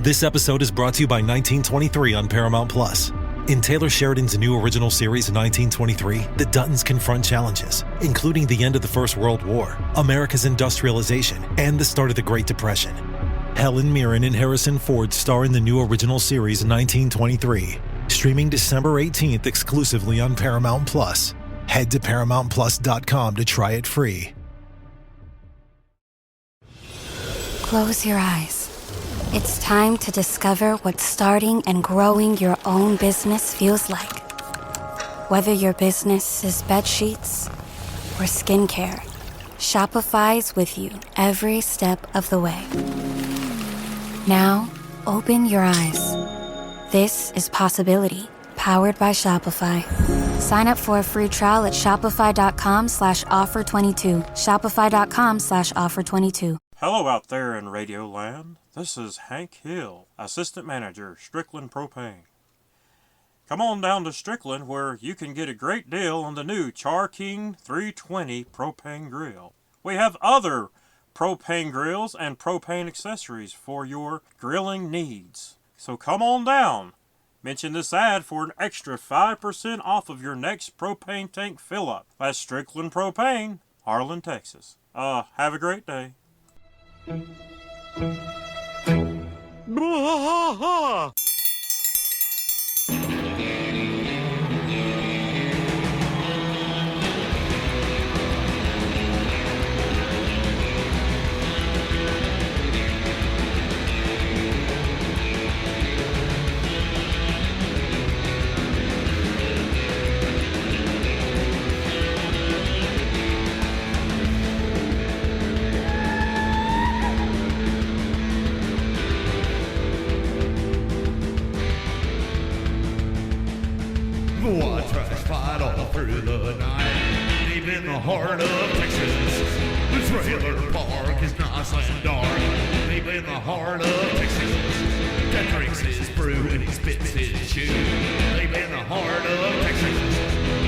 This episode is brought to you by 1923 on Paramount Plus. In Taylor Sheridan's new original series 1923, the Duttons confront challenges, including the end of the First World War, America's industrialization, and the start of the Great Depression. Helen Mirren and Harrison Ford star in the new original series 1923, streaming December 18th exclusively on Paramount Plus. Head to ParamountPlus.com to try it free. Close your eyes. It's time to discover what starting and growing your own business feels like. Whether your business is bed sheets or skincare, Shopify's with you every step of the way. Now, open your eyes. This is Possibility, powered by Shopify. Sign up for a free trial at shopify.com/offer22. Shopify.com/offer22. Hello out there in Radio Land. This is Hank Hill, Assistant Manager, Strickland Propane. Come on down to Strickland where you can get a great deal on the new Char King 320 propane grill. We have other propane grills and propane accessories for your grilling needs. So come on down. Mention this ad for an extra 5% off of your next propane tank fill-up. That's Strickland Propane, Harlan, Texas. Have a great day. Bwaaa! Bwaaa trash fight all through the night, deep in the heart of Texas. The trailer park is nice and dark, deep in the heart of Texas. That drinks his brew and he spits his chew, deep in the heart of Texas.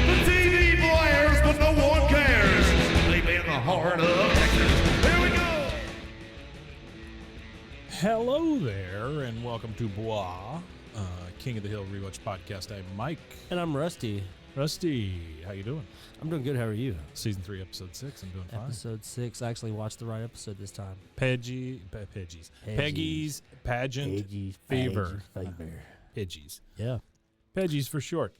The TV blares but no one cares, deep in the heart of Texas. Here we go! Hello there, and welcome to Bwaaa, King of the Hill Rewatch Podcast. I'm Mike. And I'm Rusty. Rusty, how you doing? I'm doing good. How are you? Season 3, Episode 6. I'm doing fine. Episode 6. I actually watched the right episode this time. Peggy's Pageant Fever. Peggy's. Yeah. Peggy's for short.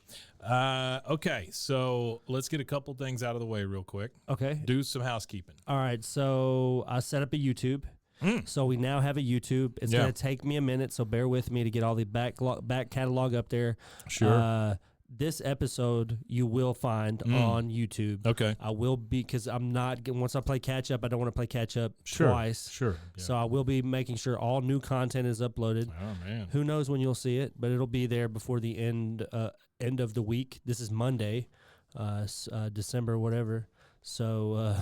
Okay, so let's get a couple things out of the way real quick. Okay. Do some housekeeping. All right. So I set up a YouTube. So we now have a YouTube. It's going to take me a minute, so bear with me to get all the back catalog up there. Sure. This episode you will find on YouTube. Okay. I will be, because I'm not, once I play catch up, I don't want to play catch up twice. Sure. Yeah. So I will be making sure all new content is uploaded. Oh, man. Who knows when you'll see it, but it'll be there before the end of the week. This is Monday, December, whatever. So,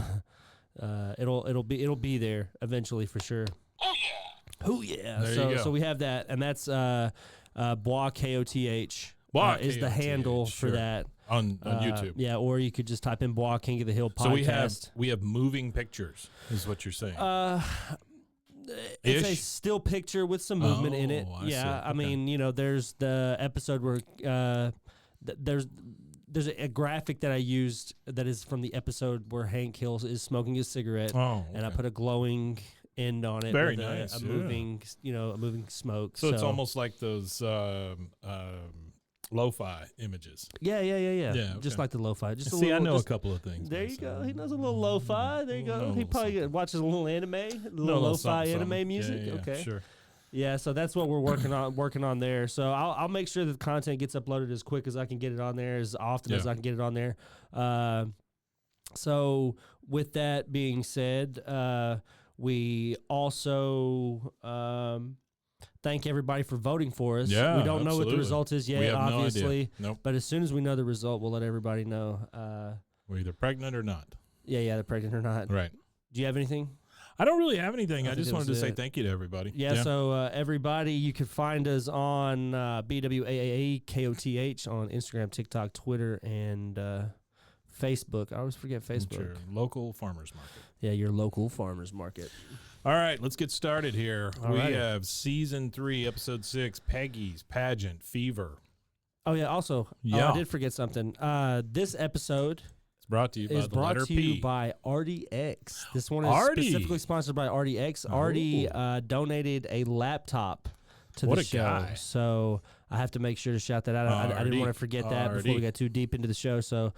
it'll be there eventually for sure. Oh yeah! There you go. So we have that, and that's Bwaaa KOTH. Bwaaa is the handle for that on YouTube. Yeah, or you could just type in Bwaaa King of the Hill podcast. So we have moving pictures, is what you're saying. It's a still picture with some movement in it. I see. I mean, there's the episode where there's a graphic that I used that is from the episode where Hank Hill is smoking his cigarette, and I put a glowing end on it. Very with nice. A moving smoke. So it's almost like those lo-fi images. Yeah. Yeah, Just okay. like the lo-fi. Just See, I know a couple of things. There you go. He knows a little lo-fi. There you go. He probably watches a little anime, a little lo-fi anime music. Yeah, okay. Sure. Yeah, so that's what we're working on there. So I'll make sure that the content gets uploaded as quick as I can get it on there, as often as I can get it on there. So with that being said, we also thank everybody for voting for us. Yeah, we don't know what the absolutely. result is yet, We have obviously. no idea. Nope. But as soon as we know the result, we'll let everybody know. We're either pregnant or not. Yeah, they're pregnant or not. Right. Do you have anything? I don't really have anything. I think just that wanted to was say it. thank you to everybody. Yeah, so everybody, you can find us on BWAAKOTH on Instagram, TikTok, Twitter, and Facebook. I always forget Facebook. Your local farmers market. Yeah, your local farmers market. All right, let's get started here. All we righty. have season 3, episode 6, Peggy's Pageant Fever. Oh yeah. Also, Yeah. I did forget something. This episode It's brought to you by is the brought letter to P. you by RDX. This one is Artie. specifically sponsored by RDX. Artie donated a laptop to What the a show, guy. so I have to make sure to shout that out. I didn't Artie. want to forget that before Artie. we got too deep into the show. So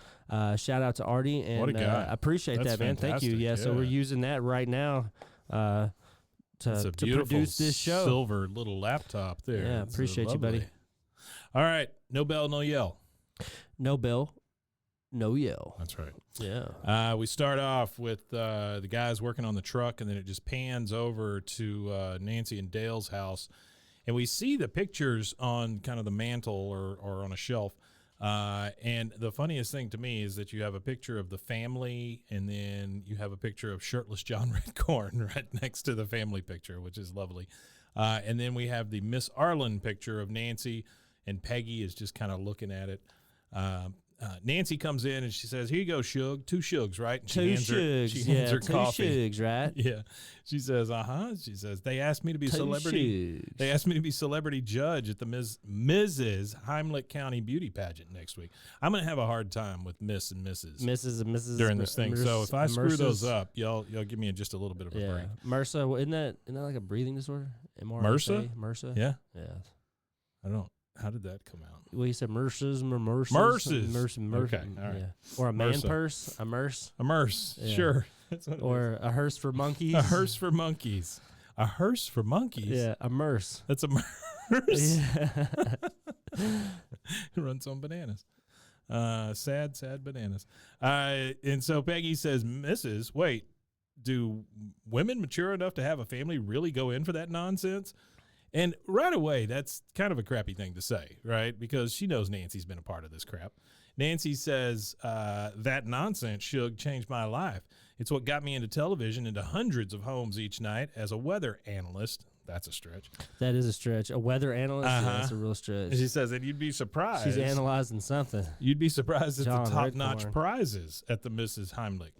shout out to Artie, and What a guy. I appreciate That's that, man. Thank you. fantastic, Yeah, so we're yeah. using that right now It's a to beautiful produce this show. silver little laptop there. Yeah, It's, appreciate you, buddy. lovely. All right, no bell, no yell. No bell, no yell. That's right. Yeah. We start off with the guys working on the truck, and then it just pans over to Nancy and Dale's house, and we see the pictures on kind of the mantle or on a shelf. And the funniest thing to me is that you have a picture of the family, and then you have a picture of shirtless John Redcorn right next to the family picture, which is lovely. And then we have the Miss Arlen picture of Nancy, and Peggy is just kind of looking at it. Nancy comes in and she says, "Here you go, Shug. 2 Shugs, right?" And Two she shugs. hands Yeah, her 2 coffee. shugs, right? Yeah. She says, She says, "They asked me to be a 2 celebrity. shugs. They asked me to be celebrity judge at the Mrs. Heimlich County Beauty Pageant next week. I'm going to have a hard time with Miss and Mrs. Mrs. and Mrs. during this thing. So if I screw those Merces. up, y'all give me just a little bit of a Yeah, break." MRSA. Well, isn't that like a breathing disorder? MRSA? MRSA. Yeah. Yeah. I don't. How did that come out? Well, you said MRSAs, MRSAs. MRSAs. Okay, all right. Yeah. Or a man MRSA. purse, a merce, A Merce. Yeah. Sure. That's what it or a hearse for monkeys. is. A hearse for monkeys. A hearse for monkeys? Yeah, a merce. That's a Merce. Yeah. Runs on bananas. Sad bananas. And so Peggy says, "Mrs. Wait, do women mature enough to have a family really go in for that nonsense?" And right away, that's kind of a crappy thing to say, right? Because she knows Nancy's been a part of this crap. Nancy says, "That nonsense, Shug, changed my life. It's what got me into television, into hundreds of homes each night as a weather analyst." That's a stretch. That is a stretch. A weather analyst. Yeah, that's a Uh-huh. real stretch. And she says, and you'd be surprised. She's analyzing something. You'd be surprised at John the top-notch Redcorn. prizes at the Mrs. Heimlich.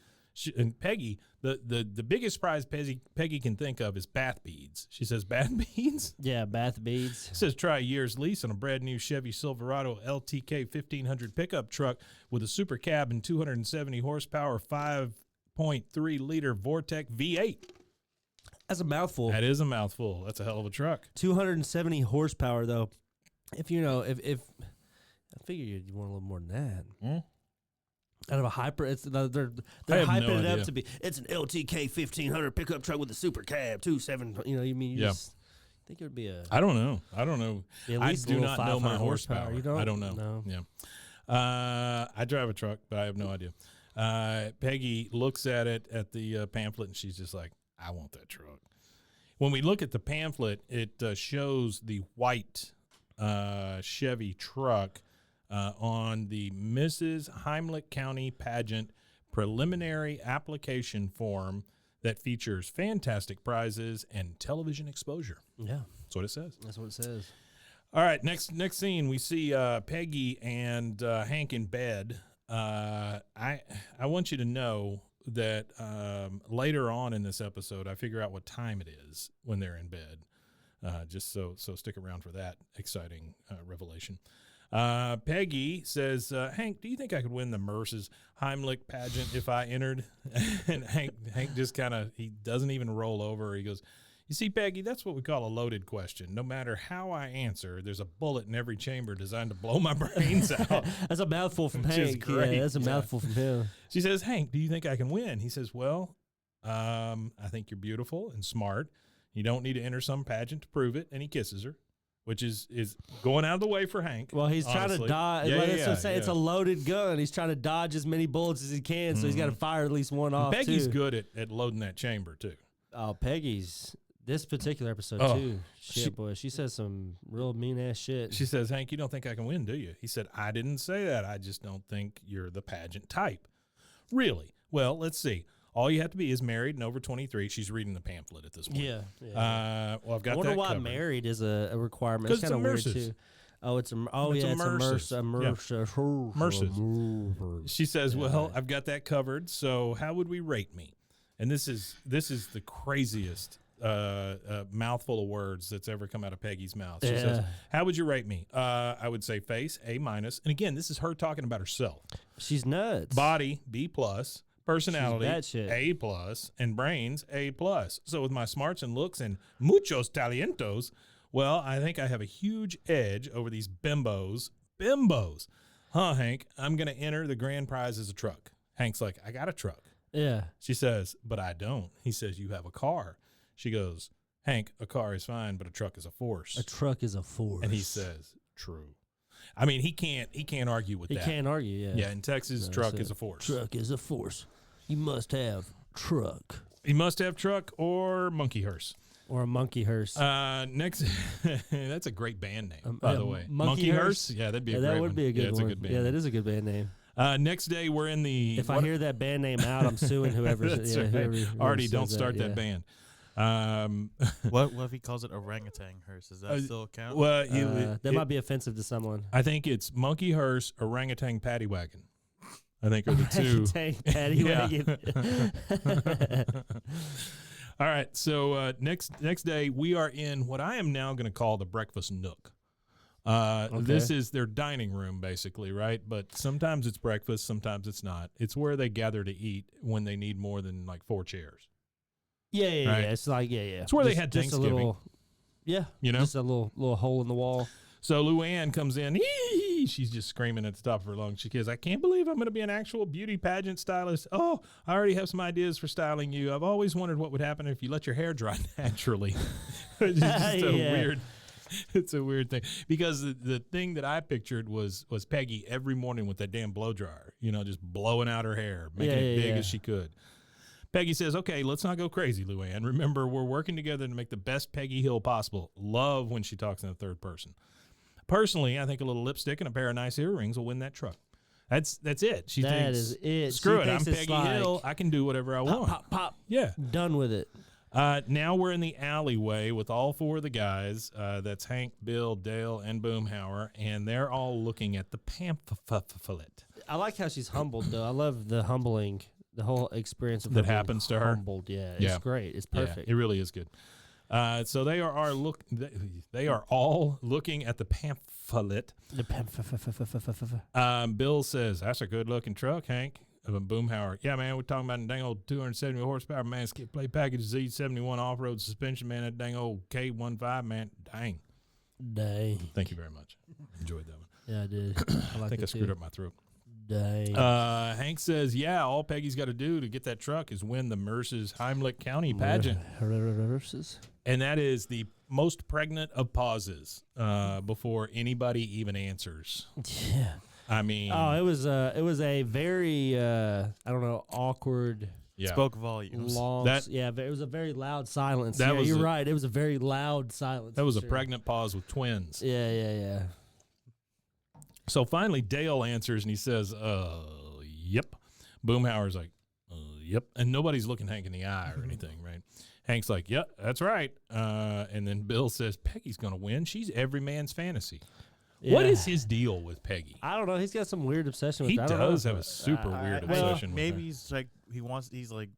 And Peggy, the biggest prize Peggy can think of is bath beads. She says, "Bath beads?" Yeah, bath beads. Says, "Try a year's lease on a brand new Chevy Silverado LTK 1500 pickup truck with a super cab and 270 horsepower 5.3 liter Vortec V8. That's a mouthful. That is a mouthful. That's a hell of a truck. 270 horsepower, though. If I figure you'd want a little more than that. Hmm? Out of a hyper, they're I have hyping no it up idea. to be. It's an LTK 1500 pickup truck with a super cab, 2.7. You know, you mean you Yeah. just think it would be a I don't know. be at I least a do little not know my 500 horsepower. You don't? I don't know. No. Yeah. I drive a truck, but I have no idea. Peggy looks at it at the pamphlet, and she's just like, "I want that truck." When we look at the pamphlet, it shows the white Chevy truck on the Mrs. Heimlich County Pageant preliminary application form that features fantastic prizes and television exposure. Yeah, That's what it says. that's what it says. All right, next scene, we see Peggy and Hank in bed. I want you to know that later on in this episode, I figure out what time it is when they're in bed. Just so stick around for that exciting revelation. Peggy says, "Hank, do you think I could win the Merce's Heimlich pageant if I entered?" And Hank just he doesn't even roll over. He goes, "You see, Peggy, that's what we call a loaded question. No matter how I answer, there's a bullet in every chamber designed to blow my brains out." That's a mouthful from Which is Hank. great. Yeah, that's a Yeah. mouthful from him. She says, "Hank, do you think I can win?" He says, "Well, I think you're beautiful and smart. You don't need to enter some pageant to prove it." And he kisses her, which is going out of the way for Hank. Well, he's trying to honestly. dodge. Yeah, Like, yeah, that's what I'm saying. yeah. It's a loaded gun. He's trying to dodge as many bullets as he can, so he's got to fire at least one off. Peggy's too. good at loading that chamber, too. Oh, Peggy's this particular episode Oh, too. Shit, boy, she says some real mean ass shit. She says, "Hank, you don't think I can win, do you?" He said, "I didn't say that. I just don't think you're the pageant type." Really? Well, let's see. All you have to be is married and over 23. She's reading the pamphlet at this point. Yeah. Well, I've got I wonder that why covered. married is a requirement. 'Cause It's kind of weird Merce's. too. Oh, it's a Merce's. Merce's. She says, "Well, I've got that covered. So how would we rate me?" And this is the craziest mouthful of words that's ever come out of Peggy's mouth. She says, "How would you rate me?" I would say face A-. And again, this is her talking about herself. She's nuts. Body B+, personality A+, and brains A+. So with my smarts and looks and muchos talentos, well, I think I have a huge edge over these bimbos. Bimbos. Huh, Hank? I'm going to enter the grand prize as a truck. Hank's like, I got a truck. Yeah. She says, but I don't. He says, you have a car. She goes, Hank, a car is fine, but a truck is a force. A truck is a force. And he says, true. I mean, he can't argue with that. He can't argue, yeah. Yeah, in Texas, truck is a force. Truck is a force. You must have truck. He must have truck or monkey hearse. Or a monkey hearse. Next, that's a great band name, by the way. Monkey hearse? Yeah, that'd be a that great would one. be a good it's one. A good band yeah, name. that is a good band name. Next day, we're in the... If I hear that band name out, I'm suing whoever. That's yeah, right. whoever Artie, don't says start that band. What if he calls it orangutan hearse? Does that still count? Well, that might be offensive to someone. I think it's monkey hearse, orangutan paddy wagon. I think are the two. Orangutan paddy wagon. All right, so next day we are in what I am now going to call the breakfast nook. This is their dining room, basically, right? But sometimes it's breakfast, sometimes it's not. It's where they gather to eat when they need more than like 4 chairs. Yeah. Right? It's like yeah. It's where they had Thanksgiving. A little, you know, just a little hole in the wall. So Luann comes in. She's just screaming at the top of her lungs. She goes, I can't believe I'm going to be an actual beauty pageant stylist. Oh, I already have some ideas for styling you. I've always wondered what would happen if you let your hair dry naturally. It's just so weird. It's a weird thing. Because the thing that I pictured was Peggy every morning with that damn blow dryer, you know, just blowing out her hair, making it big as she could. Peggy says, okay, let's not go crazy, Luann. Remember, we're working together to make the best Peggy Hill possible. Love when she talks in the third person. Personally, I think a little lipstick and a pair of nice earrings will win that truck. That's it. She that thinks, is it. Screw she it, I'm Peggy Hill. I can do whatever I want. Pop, pop. Yeah. Done with it. Now we're in the alleyway with all 4 of the guys. That's Hank, Bill, Dale, and Boomhauer, and they're all looking at the pamphlet. I like how she's humbled, though. I love the humbling, the whole experience of that her happens to her. Humbled, yeah. It's great. It's perfect. Yeah, it really is good. So they are all looking at the pamphlet. The pamphlet. Bill says, that's a good-looking truck, Hank. Boomhauer, yeah, man, we're talking about a dang old 270 horsepower, man, skip play package Z71 off-road suspension, man, that dang old K15, man, dang. Thank you very much. Enjoyed that one. Yeah, I did. I think I screwed up my throat. Dang. Hank says, yeah, all Peggy's got to do to get that truck is win the Merce's Heimlich County pageant. And that is the most pregnant of pauses before anybody even answers. Yeah. I mean, it was a very awkward. Yeah. Spoke volumes. Long. It was a very loud silence. You're right. It was a very loud silence. That was a pregnant pause with twins. Yeah. So finally, Dale answers and he says, "Yep." Boomhauer's like, "Yep," and nobody's looking Hank in the eye or anything, right? Hank's like, "Yep, that's right." And then Bill says, "Peggy's gonna win. She's every man's fantasy." Yeah. What is his deal with Peggy? I don't know. He's got some weird obsession with He her. does have a super weird obsession with maybe her. he's like, he's like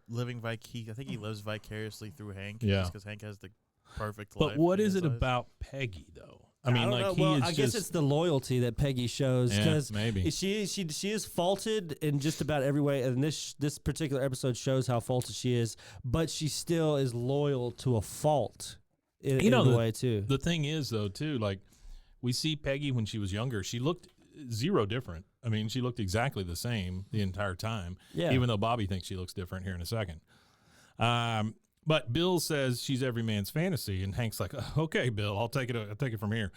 living I think he lives vicariously through Hank. Yeah. Just because Hank has the perfect life. But what in is his it eyes. about Peggy, though? I mean, like, I guess it's the loyalty that Peggy shows. Yeah, maybe. She is faulted in just about every way, and this particular episode shows how faulted she is, but she still is loyal to a fault in a way, too. The thing is, though, too, like, we see Peggy when she was younger. She looked zero different. I mean, she looked exactly the same the entire time, even though Bobby thinks she looks different here in a second. But Bill says she's every man's fantasy, and Hank's like, okay, Bill, I'll take it from here.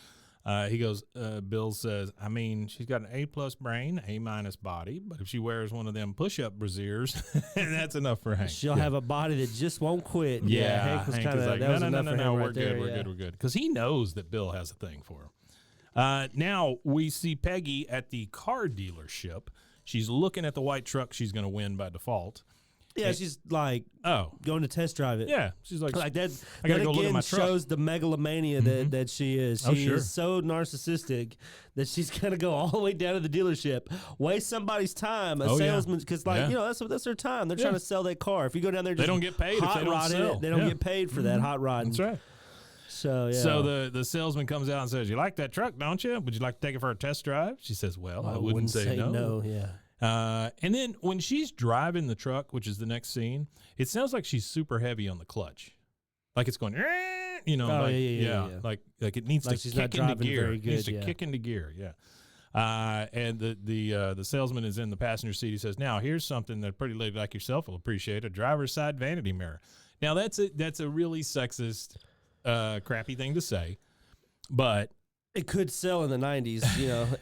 He goes, Bill says, I mean, she's got an A+ brain, A- body, but if she wears one of them push-up brasiers, that's enough for Hank. She'll have a body that just won't quit. Yeah, Hank is like, no, we're there, good, we're good. Because he knows that Bill has a thing for her. Now we see Peggy at the car dealership. She's looking at the white truck she's going to win by default. Yeah, she's like going to test drive it. Yeah, she's like that. I gotta that go look at again my truck. shows the megalomania that she is. She sure. is so narcissistic that she's gonna go all the way down to the dealership, waste somebody's time, a salesman, because that's their time. They're trying to sell that car. If you go down there, they don't get paid if they don't sell. They don't get paid for that hot rod. That's right. So yeah. So the salesman comes out and says, "You like that truck, don't you? Would you like to take it for a test drive?" She says, "Well, I wouldn't say no." No, yeah. And then when she's driving the truck, which is the next scene, it sounds like she's super heavy on the clutch, like it's going, like it needs Like to she's kick not into driving gear. very It needs good, to kick into gear, and the salesman is in the passenger seat. He says, "Now here's something that a pretty lady like yourself will appreciate: a driver's side vanity mirror." Now that's a really sexist, crappy thing to say, but it could sell in the 90s.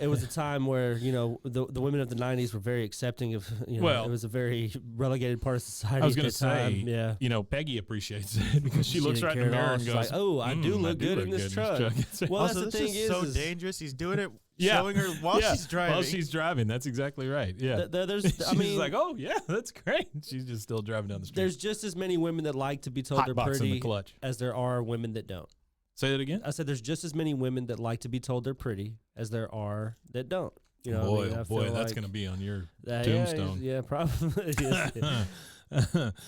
It was a time where the women of the 90s were very accepting of. It was a very relegated part of society. I was going to say, Peggy appreciates it because she looks right in the mirror and goes, like, "Oh, I do look good in this truck." Well, also, that's the this thing is so dangerous. He's doing it, showing her while she's driving. While she's driving, that's exactly right. Yeah, she's like, "Oh yeah, that's great." She's just still driving down the street. There's just as many women that like to be told they're pretty clutch as there are women that don't. Say that again? I said there's just as many women that like to be told they're pretty as there are that don't. Boy, that's going to be on your tombstone. Yeah, probably.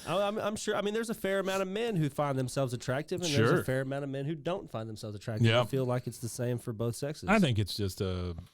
I'm sure. I mean, there's a fair amount of men who find themselves attractive, and there's a fair amount of men who don't find themselves attractive. Yeah. I feel like it's the same for both sexes. I think it's just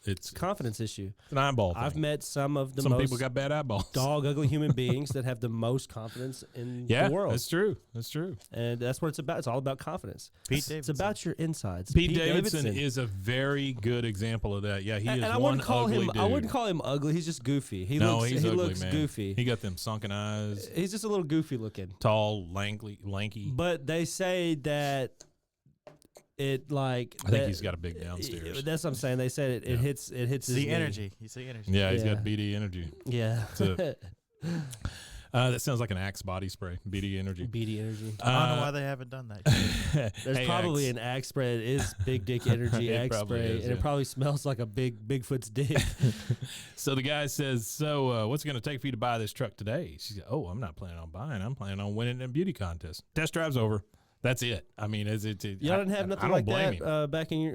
it's a confidence issue. It's an eyeball thing. I've met some people got bad eyeballs. Dog ugly human beings that have the most confidence in the world. That's true. That's true. And that's what it's about. It's all about confidence. Pete Davidson. It's about your insides. Pete Davidson is a very good example of that. Yeah, he is one ugly dude. I wouldn't call him ugly. He's just goofy. He looks goofy. He got them sunken eyes. He's just a little goofy looking. Tall, lanky. But they say that I think he's got a big downstairs. That's what I'm saying. They said it hits the energy. You see energy. Yeah, he's got BD energy. Yeah. That sounds like an Axe body spray. BD energy. BD energy. I don't know why they haven't done that. There's probably Axe. an Axe spray that is big dick energy Axe spray, and it probably smells like a Bigfoot's dick. So the guy says, "So what's it going to take for you to buy this truck today?" She said, "Oh, I'm not planning on buying. I'm planning on winning a beauty contest. Test drive's over. That's it. I mean, y'all didn't have nothing like that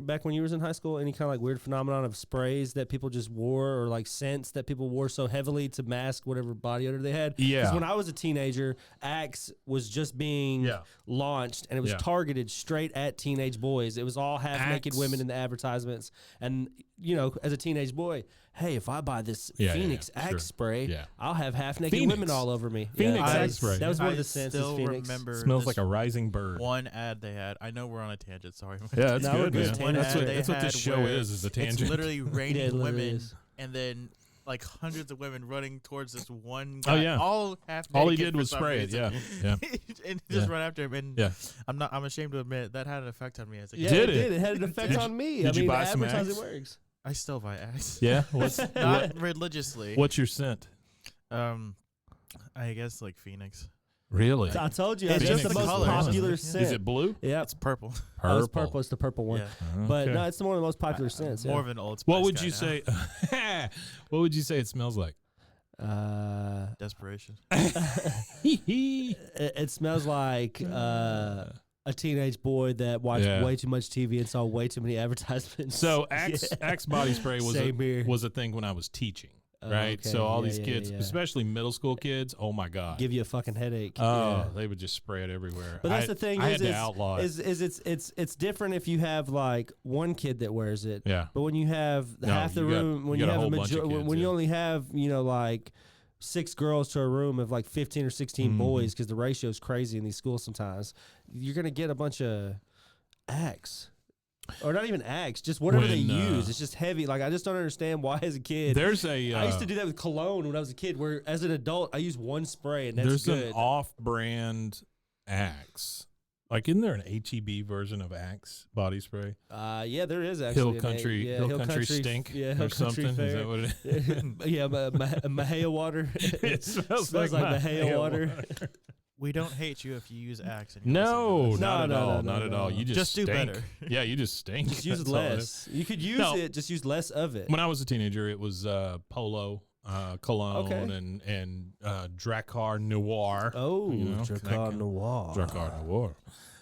back when you was in high school? Any kind of like weird phenomenon of sprays that people just wore, or like scents that people wore so heavily to mask whatever body odor they had? Yeah. Because when I was a teenager, Axe was just being launched, and it was targeted straight at teenage boys. It was all half-naked women in the advertisements. And, as a teenage boy, hey, if I buy this Phoenix Axe spray, I'll have half-naked women all over me. Phoenix Axe spray. That was one of the scents. Still Phoenix. remember smells like a rising bird. One ad they had. I know we're on a tangent. Sorry. Yeah, that's good, man. One That's ad what this show is a tangent. It's literally raining women, is. and then like hundreds of women running towards this one guy. Oh yeah, all half naked. All he did was spray it. Yeah. And just run after him. And I'm ashamed to admit that had an effect on me as a kid. It did. It had an effect on me. Did you buy some Axe? Works. I still buy Axe. Yeah, Not religiously. What's your scent? I guess like Phoenix. Really? I told you. It's It's just the the most color. popular scent. Is it blue? Yeah, It's purple. Oh, it's purple. It's the purple one. Yeah. But Okay. no, it's one of the most popular scents. More of an Old Spice What would guy you now. say? What would you say it smells like? Desperation. It smells like a teenage boy that watched way too much TV and saw way too many advertisements. So Axe body spray was a thing when I was teaching. Right, okay. So all these kids, especially middle school kids, oh my god, give you a fucking headache. Oh, they would just spray it everywhere. But that's the thing. I had to outlaw it. It's different if you have like one kid that wears it. Yeah. But when you have half the room, when you have you only have like 6 girls to a room of like 15 or 16 boys, because the ratio is crazy in these schools sometimes, you're gonna get a bunch of Axe. Or not even Axe, just whatever they use. It's just heavy. Like, I just don't understand why as a kid. I used to do that with cologne when I was a kid, where as an adult, I use one spray, and that's there's good. an off-brand Axe. Like, isn't there an HEB version of Axe body spray? Yeah, there is actually. Hill Country Stink or something. Is that what it is? Yeah, Mahia water. It smells like Mahia water. We don't hate you if you use Axe. No, not at all. You just do stink. better. Yeah, you just stink. Just use less. You could use it, just use less of it. When I was a teenager, it was Polo cologne and Drakkar Noir. Oh, Drakkar Noir. Drakkar Noir.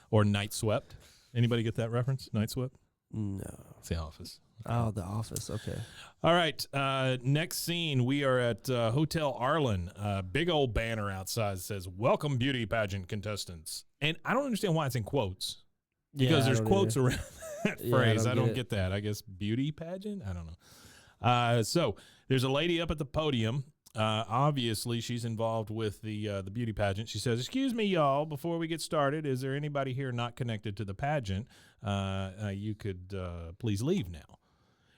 Or Night Swept. Anybody get that reference? Night Swept? No. It's The Office. Oh, The Office. Okay. All right. Next scene, we are at Hotel Arlen. Big old banner outside says, "Welcome beauty pageant contestants." And I don't understand why it's in quotes. Because there's quotes around that phrase. I don't get that. I guess beauty pageant? I don't know. So there's a lady up at the podium. Obviously, she's involved with the beauty pageant. She says, "Excuse me, y'all, before we get started, is there anybody here not connected to the pageant? You could please leave now."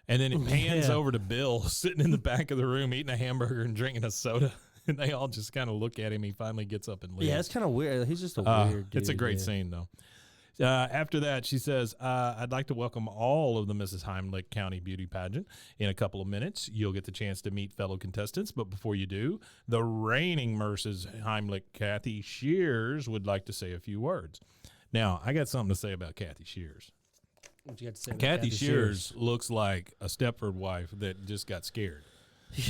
And then it pans over to Bill sitting in the back of the room eating a hamburger and drinking a soda. And they all just kind of look at him. He finally gets up and leaves. Yeah, it's kind of weird. He's just a weird dude. It's a great scene, though. After that, she says, "I'd like to welcome all of the Mrs. Heimlich County Beauty Pageant. In a couple of minutes, you'll get the chance to meet fellow contestants. But before you do, the reigning Mrs. Heimlich, Kathy Shears, would like to say a few words." Now, I got something to say about Kathy Shears. What you got to say about Kathy Shears looks like a Stepford wife that just got scared.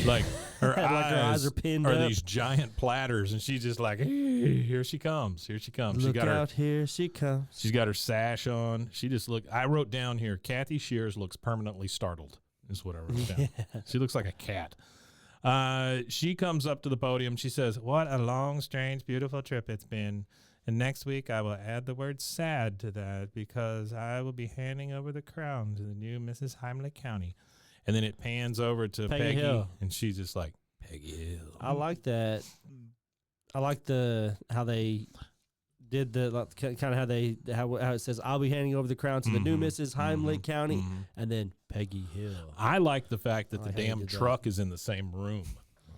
Like her eyes are pinned are up. these giant platters, and she's just like, "Hey, here she comes, here she comes." Look out, here she comes. She's got her sash on. She just I wrote down here, Kathy Shears looks permanently startled, is what I wrote down. She looks like a cat. She comes up to the podium. She says, "What a long, strange, beautiful trip it's been. And next week I will add the word sad to that because I will be handing over the crown to the new Mrs. Heimlich County." And then it pans over to Peggy Hill. And she's just like, "Peggy Hill." I like that. I like how they did kind of how it says, "I'll be handing over the crown to the new Mrs. Heimlich County," and then Peggy Hill. I like the fact that the damn truck is in the same room.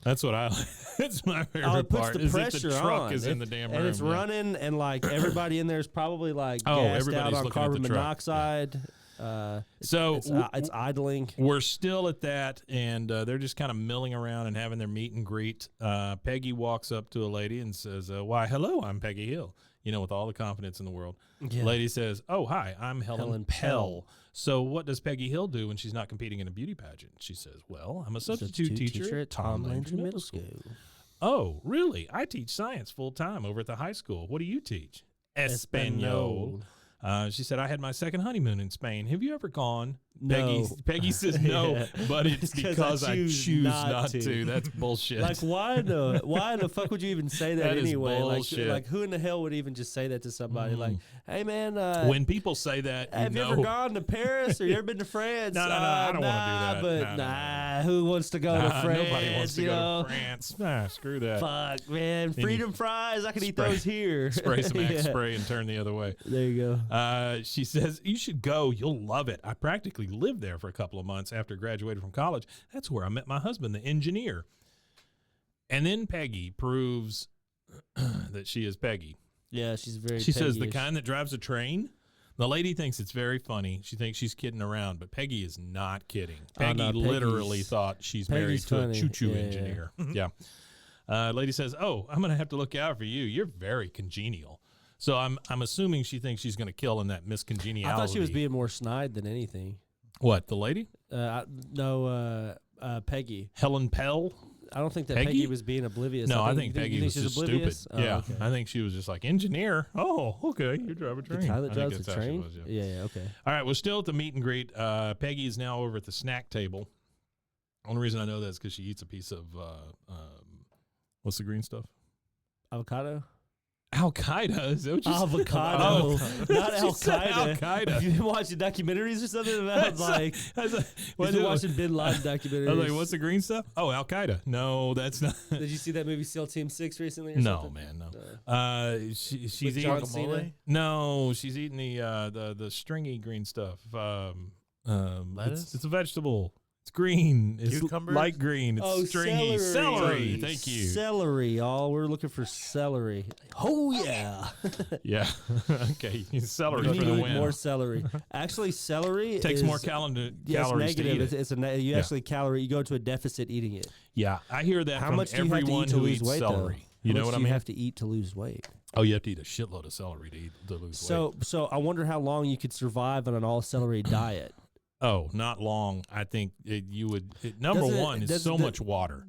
That's what I like. That's my favorite it puts part. the Is that pressure the truck on. is in the damn room. And it's running, and like everybody in there is probably like gassed out everybody's on looking at carbon the truck. monoxide. It's idling. We're still at that, and they're just kind of milling around and having their meet and greet. Peggy walks up to a lady and says, "Why, hello, I'm Peggy Hill." With all the confidence in the world. Yeah. Lady says, "Oh, hi, I'm Helen Pell. So what does Peggy Hill do when she's not competing in a beauty pageant?" She says, "Well, I'm a substitute teacher at Tom Landry Middle School." "Oh, really? I teach science full-time over at the high school. What do you teach?" "Espanol." She said, "I had my second honeymoon in Spain. Have you ever gone?" No. Peggy says no, but it's because I choose not to. to. That's bullshit. Like, why in the fuck would you even say that That is anyway? bullshit. Like, who in the hell would even just say that to somebody? Like, "Hey, man, when people say that, have you ever gone to Paris or you ever been to France?" No, I don't want to do that. But who wants to go to France? Nobody wants to go to France. Screw that. Fuck, man. Freedom fries, I can eat those here. Spray some Axe spray and turn the other way. There you go. She says, "You should go. You'll love it. I practically lived there for a couple of months after graduating from college. That's where I met my husband, the engineer." And then Peggy proves that she is Peggy. Yeah, she's very She says, "The Peggy-ish. kind that drives a train?" The lady thinks it's very funny. She thinks she's kidding around, but Peggy is not kidding. Peggy no, literally thought she's married Peggy's to funny. a choo-choo Yeah. engineer. Yeah. Lady says, "Oh, I'm going to have to look out for you. You're very congenial." So I'm assuming she thinks she's going to kill in that miscongeniality. I thought she was being more snide than anything. What, the lady? Peggy. Helen Pell? I don't think that Peggy? Peggy was being oblivious. No, I think you Peggy think was she's just oblivious? stupid. Oh, Yeah, okay. I think she was just like, "Engineer? Oh, okay, you drive a train." The guy I that think drives that's the how she train? was, Yeah, okay. All right, we're still at the meet and greet. Peggy is now over at the snack table. Only reason I know that is because she eats a piece of, what's the green stuff? Avocado? Al-Qaeda? Is that what you said? Avocado. Not She said Al-Qaeda. Al-Qaeda. Have you been watching documentaries or something? About like, You've been watching Bin Laden documentaries. I was like, what's the green stuff? Oh, Al-Qaeda. No, that's not. Did you see that movie SEAL Team 6 recently or No, something? man, no. She's With eating John Cena? No, she's eating the stringy green stuff. Lettuce? It's a vegetable. It's green. It's Cucumbers? light green. It's stringy. Celery. Celery. Thank you. Celery, y'all. We're looking for celery. Oh, yeah. Yeah. Okay. Celery We for the need win. more celery. Actually, celery Takes is, more calories Yes, to negative. eat it. It's you actually you go to a deficit eating it. Yeah, I hear that How from much do you have to everyone eat to who lose eats weight, celery. though? You know How much what I do mean? you have to eat to lose weight? Oh, you have to eat a shitload of celery to lose weight. So I wonder how long you could survive on an all celery diet. Oh, not long. I think you would. Number Doesn't it- one is does so the- much water.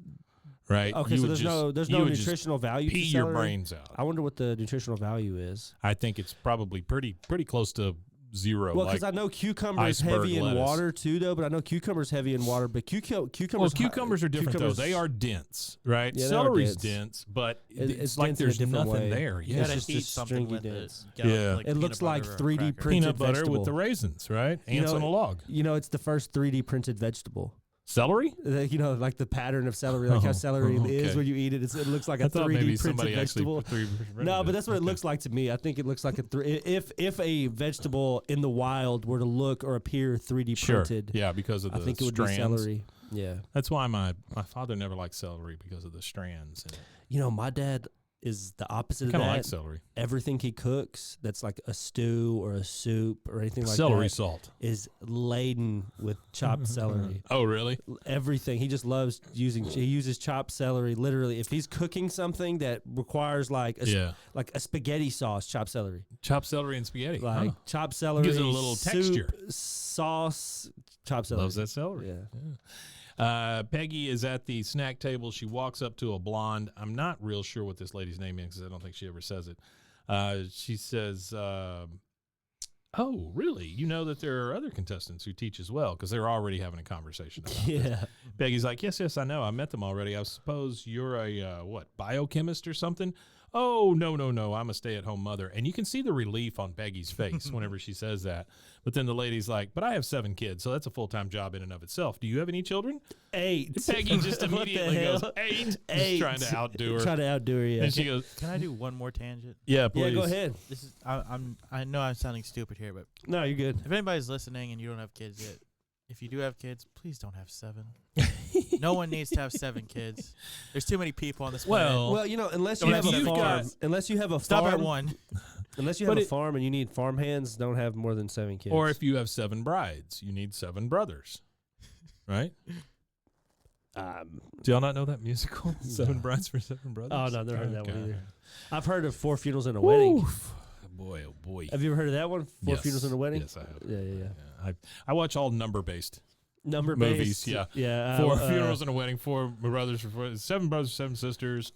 right? Okay, You so would there's you no would just nutritional value pee to your celery? brains out. I wonder what the nutritional value is. I think it's probably pretty close to zero. Well, because like I know cucumbers iceberg heavy in lettuce. water too, though. But I know cucumbers heavy in water. But cucumbers. cucumbers are different cucumbers, though. They are dense, right? Yeah, they are Celery's dense. dense, but It's it's like dense in a there's different nothing way. there. You Yeah, gotta just eat a something stringy with dance. it. You gotta, Yeah. like It looks peanut like butter or 3D cracker. printed peanut butter vegetable. with the raisins, right? You Ants know, on a log. You know, it's the first 3D printed vegetable. Celery? You know, like the pattern of celery, like how celery is okay. when you eat it. It looks like I a thought 3D maybe printed somebody vegetable. actually No, but that's what it looks like to me. I think it looks like if a vegetable in the wild were to look or appear 3D Sure. printed, Yeah, because of the I think it would strands. be celery. Yeah. That's why my father never liked celery because of the strands. And You know, my dad is the opposite I of kind of that. like celery. Everything he cooks that's like a stew or a soup or anything like Celery that salt. is laden with chopped celery. Oh, really? Everything. He just loves he uses chopped celery literally. If he's cooking something that requires like a spaghetti sauce, chopped celery. Chopped celery and spaghetti. Like chopped celery, Gives it a little soup, texture. Sauce, chopped celery. Loves that celery. Yeah. Peggy is at the snack table. She walks up to a blonde. I'm not real sure what this lady's name is because I don't think she ever says it. She says, oh, really? You know that there are other contestants who teach as well because they're already having a conversation about this. Yeah. Peggy's like, yes, I know. I met them already. I suppose you're a, biochemist or something? Oh, no. I'm a stay-at-home mother. And you can see the relief on Peggy's face whenever she says that. But then the lady's like, but I have 7 kids, so that's a full-time job in and of itself. Do you have any children? 8. Peggy just What the immediately goes, hell? 8? Just 8. trying to outdo her. Trying to outdo her, yeah. And she goes, Can I do one more tangent? yeah, please. Yeah, go ahead. This is I know I'm sounding stupid here, but No, you're good. if anybody's listening and you don't have kids yet, if you do have kids, please don't have 7. No one needs to have 7 kids. There's too many people on this planet. Well, you know, unless you Don't have have a seven farm, kids. unless you have a Stop farm, at 1. unless you have a farm and you need farm hands, don't have more than 7 kids. Or if you have 7 brides, you need 7 brothers. Right? Do y'all not know that musical? 7 Brides for 7 Brothers? Oh, no, never heard that one Okay. either. I've heard of 4 funerals and a wedding. Boy, oh boy. Have you ever heard of that one? 4 Yes. funerals and a wedding? Yes, I have. Yeah. I watch all number-based Number movies. based. Yeah. Yeah. 4 funerals and a wedding. 4 brothers for 7 brothers, 7 sisters.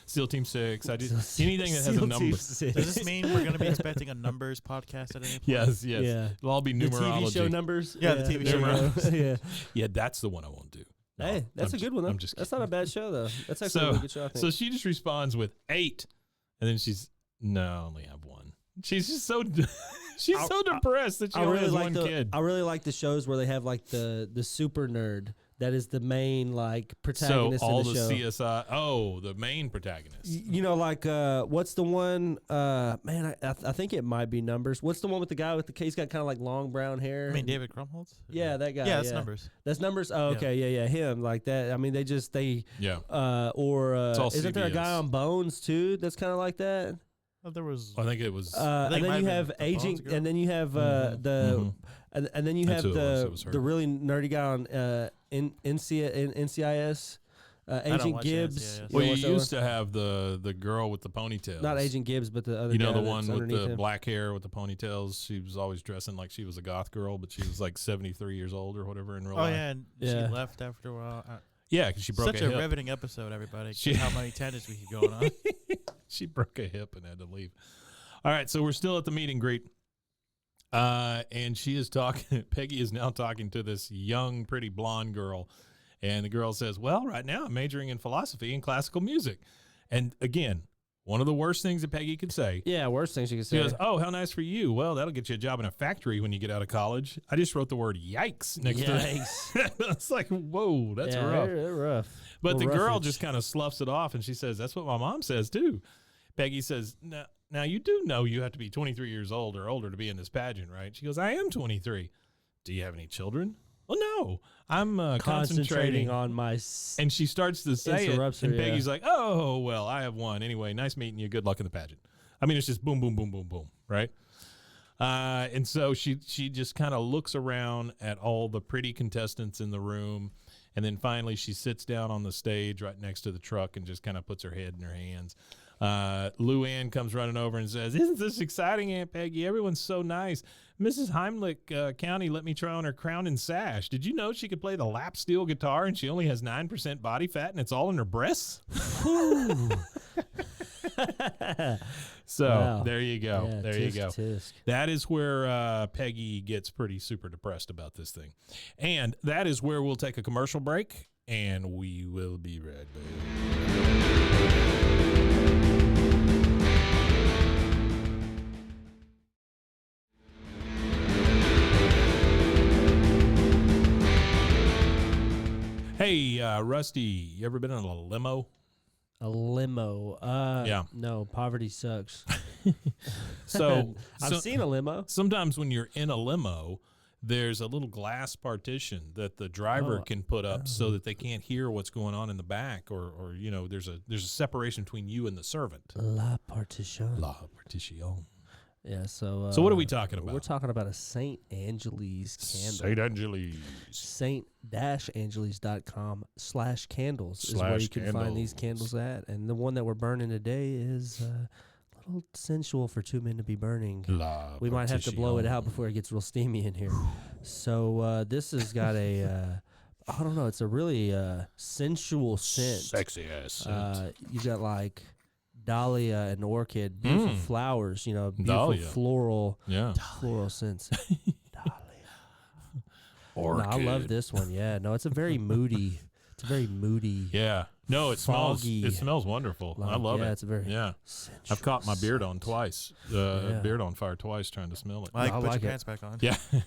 SEAL Team 6. I just anything that has a number. Does this mean we're going to be expecting a numbers podcast at any point? Yes. Yeah. It'll all be The numerology. TV show numbers? Yeah, the TV there show we go. numbers. Yeah. Yeah, that's the one I won't do. No, Hey, that's I'm a good one, though. I'm just That's kidding. not a bad show, though. That's actually a really good show, I think. So she just responds with 8, and then no, I only have 1. She's just so so depressed that she only has one kid. I really like the shows where they have like the super nerd that is the main like protagonist So all in the show. CSI. Oh, the main protagonist. You know, like what's the one? Man, I think it might be Numbers. What's the one with the guy with the? He's got kind of like long brown hair. I mean, David Krumholtz? Yeah, that guy. Yeah, that's numbers. That's Numbers. Oh, okay, yeah, him like that. I mean, Yeah. Or all isn't there a guy CBS. on Bones too? That's kind of like that. Oh, there was. I think it was. And think it then might you have have been the Agent, Bones girl. and then you have and then you That's have who it was. It was her. the really nerdy guy on NCIS, Agent watch Gibbs. NCIS. You Well, know you what's used to have the girl with the ponytails. not Agent Gibbs, but the other. You know guy the that's one with underneath the him. black hair with the ponytails. She was always dressing like she was a goth girl, but she was like 73 years old or whatever in real Oh, life. yeah, and Yeah. she left after a while. Yeah, because she broke Such a a hip. riveting episode, everybody. She- How many tangents we keep going on. She broke a hip and had to leave. All right, so we're still at the meet and greet. And she is talking, Peggy is now talking to this young, pretty blonde girl. And the girl says, well, right now I'm majoring in philosophy and classical music. And again, one of the worst things that Peggy could say. Yeah, worst things you could She say. goes, oh, how nice for you. Well, that'll get you a job in a factory when you get out of college. I just wrote the word yikes next to it. It's like, whoa, that's yeah, rough. They're rough. But the Little girl roughage. just kind of sloughs it off, and she says, that's what my mom says, too. Peggy says, now you do know you have to be 23 years old or older to be in this pageant, right? She goes, I am 23. Do you have any children? Well, no. I'm concentrating on my. And she starts to say it, Interrupts her, and yeah. Peggy's like, oh, well, I have one. Anyway, nice meeting you. Good luck in the pageant. I mean, it's just boom, boom, boom, boom, boom, right? And so she just kind of looks around at all the pretty contestants in the room, and then finally she sits down on the stage right next to the truck and just kind of puts her head in her hands. Luann comes running over and says, "Isn't this exciting, Aunt Peggy? Everyone's so nice. Mrs. Heimlich County let me try on her crown and sash. Did you know she could play the lap steel guitar and she only has 9% body fat and it's all in her breasts?" So Wow. there you go. Yeah, there you tisk, go. tisk. That is where Peggy gets pretty super depressed about this thing. And that is where we'll take a commercial break, and we will be right back. Hey, Rusty, you ever been in a limo? A limo. Yeah. No, poverty sucks. So I've seen a limo. Sometimes when you're in a limo, there's a little glass partition that the driver can put up so that they can't hear what's going on in the back, or there's a separation between you and the servant. La partition. La partition. Yeah, so So what are we talking about? We're talking about a St. Angeles candle. St. Angeles. Saint-Angeles.com/candles is where you can find these candles at. And the one that we're burning today is a little sensual for two men to be burning. La We might have to blow it partition. out before it gets real steamy in here. So this has got a, I don't know, it's a really sensual scent. Sexy ass scent. You got like dahlia and orchid, beautiful flowers, beautiful Dahlia. floral scents. Orchid. No, I love this one. Yeah, no, it's a very moody. It's a very moody. Yeah. No, it Foggy. smells. It smells wonderful. I love it. Yeah, it's a very Yeah. sensual I've caught my beard on scent. twice. Beard on fire twice trying to smell it. Mike, I put like it. your pants back on. Yeah. Yeah.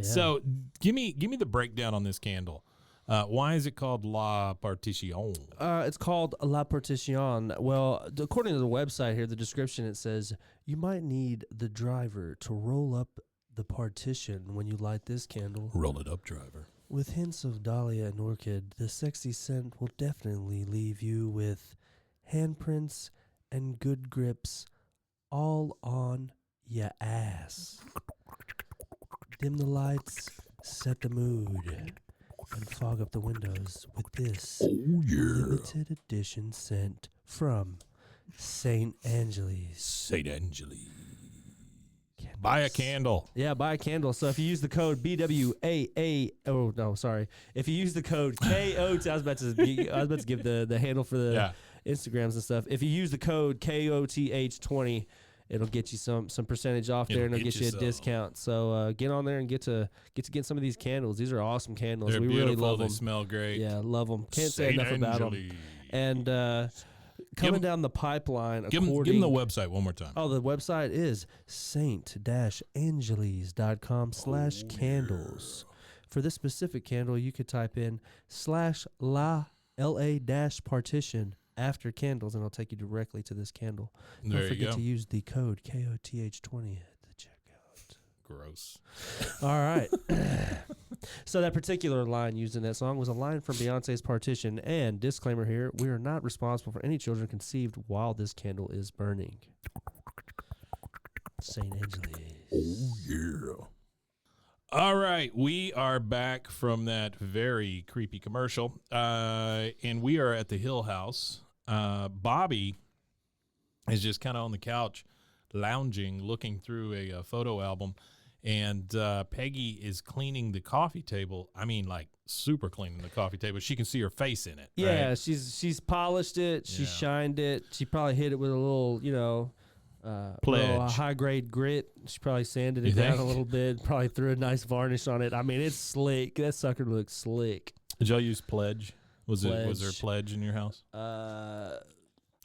So give me the breakdown on this candle. Why is it called La Partition? It's called La Partition. Well, according to the website here, the description, it says, you might need the driver to roll up the partition when you light this candle. Roll it up, driver. With hints of dahlia and orchid, the sexy scent will definitely leave you with handprints and good grips all on ya ass. Dim the lights, set the mood, and fog up the windows with this limited edition scent from St. Angeles. St. Angeles. Buy a candle. Yeah, buy a candle. So if you use the code BWAA, oh no, sorry. If you use the code KOT, I was about to give the handle for the Instagrams and stuff. If you use the code KOTH20, it'll get you some percentage off there, and it'll get you a discount. So get on there and get to get some of these candles. These are awesome candles. They're we beautiful. really love them. They smell great. Yeah, love them. Can't say enough about them. And coming down the pipeline, Give them the website one more time. Oh, the website is saint-angeles.com/candles. For this specific candle, you could type in /LA-partition after candles, and it'll take you directly to this candle. There Don't forget you go. to use the code KOTH20 at the checkout. Gross. All right. So that particular line used in that song was a line from Beyonce's Partition. And disclaimer here, we are not responsible for any children conceived while this candle is burning. St. Angeles. Oh, yeah. All right. We are back from that very creepy commercial. And we are at the Hill House. Bobby is just kind of on the couch, lounging, looking through a photo album. And Peggy is cleaning the coffee table. I mean, like super cleaning the coffee table. She can see her face in it. Yeah, right? she's polished it. She Yeah. shined it. She probably hit it with a little, Pledge. high grade grit. She probably sanded You it down think? a little bit. Probably threw a nice varnish on it. I mean, it's slick. That sucker looks slick. Did y'all use Pledge? Was there Pledge. Pledge in your house?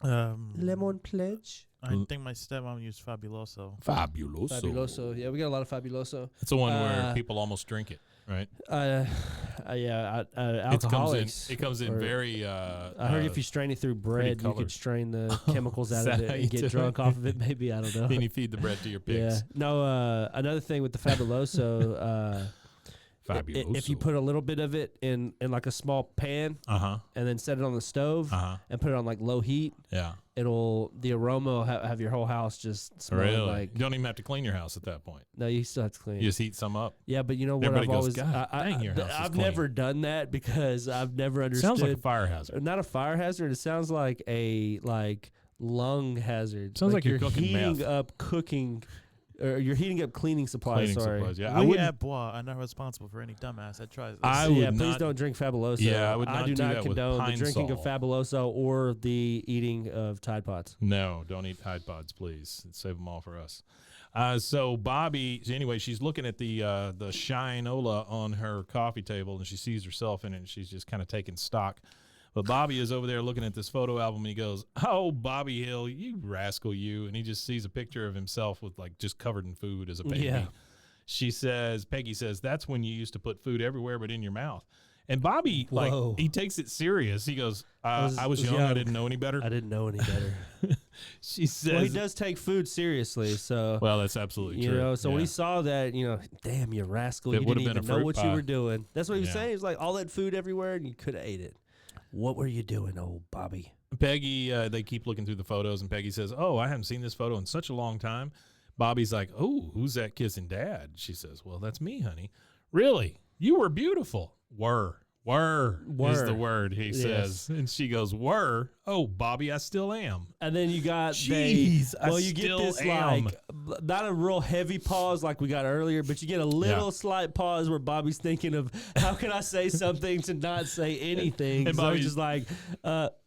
Lemon pledge. I think my stepmom used Fabuloso. Fabuloso. Fabuloso. Yeah, we got a lot of Fabuloso. It's the one where people almost drink it, right? Alcoholics. It comes in or- very. I heard if you strain it through bread, you colors. could strain the chemicals out Is of that it how and you get do drunk it? off of it. Maybe, I don't know. Then you feed the bread to your Yeah. pigs. No, another thing with the Fabuloso, Fabuloso. if you put a little bit of it in like a small pan and and then set it on the stove and put it on like low heat, yeah. the aroma will have your whole house just smelling Really? like. You don't even have to clean your house at that point. No, you still have to clean. You just heat some up. Yeah, but you know what? Everybody I've goes, always "God dang, your house is I've clean." never done that because I've never understood. Sounds like a fire hazard. Not a fire hazard. It sounds like a lung hazard. Sounds like you're cooking heating meth. up cooking, or you're heating up cleaning supplies. Cleaning sorry. supplies. Yeah, I We wouldn't. at Bwaaa are not responsible for any dumbass that tries this. I So, would yeah, please not- don't drink Fabuloso. Yeah, I would not do do not that with condone the Pine drinking Sol. of Fabuloso or the eating of Tide Pods. No, don't eat Tide Pods, please. Save them all for us. So Bobby, anyway, she's looking at the Shine-Ola on her coffee table, and she sees herself in it, and she's just kind of taking stock. But Bobby is over there looking at this photo album, and he goes, "Oh, Bobby Hill, you rascal, you!" And he just sees a picture of himself with like just covered in food as a baby. Yeah. Peggy says, "That's when you used to put food everywhere but in your mouth." And Bobby, like, Whoa. he takes it serious. He goes, I was was young, I young. didn't know any better. I didn't know any better. She says, Well, he does take food seriously, so well, that's absolutely you true. know. So when Yeah. he saw that, damn, you rascal, It you would've didn't been even a know fruit what pie. you were doing. That's what he was Yeah. saying. He's like all that food everywhere, and you could have ate it. What were you doing, old Bobby? Peggy, they keep looking through the photos, and Peggy says, "Oh, I haven't seen this photo in such a long time." Bobby's like, "Oh, who's that kissing Dad?" She says, "Well, that's me, honey." "Really? You were beautiful." Were is the word, he Yes. says. And she goes, "Were? Oh, Bobby, I still am." And then you got Jeez, I you get still this am. like not a real heavy pause like we got earlier, but you get a little slight pause where Bobby's thinking of how can I say something to not say anything. And So Bobby's he's just like,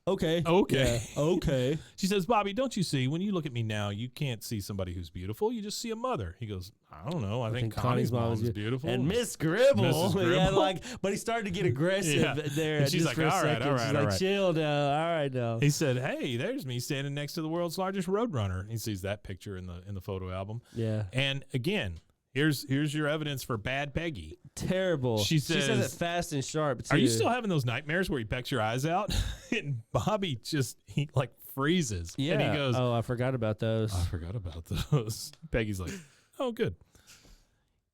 okay, Okay. yeah, okay. She says, "Bobby, don't you see, when you look at me now, you can't see somebody who's beautiful. You just see a mother." He goes, "I don't know. I think Connie's mom is beautiful." And Miss Gribble, Mrs. yeah, Gribble. but he started to get aggressive Yeah. there. And she's just like, for a "All right, second. all right, She's all like, right." chill now, all right now. He said, "Hey, there's me standing next to the world's largest roadrunner." He sees that picture in the photo album. Yeah, And again, here's your evidence for bad Peggy. terrible. She says says it fast and sharp. Too. Are you still having those nightmares where he pecks your eyes out? And Bobby he like freezes. Yeah. And he goes, oh, I forgot about those. I forgot about those. Peggy's like, "Oh, good."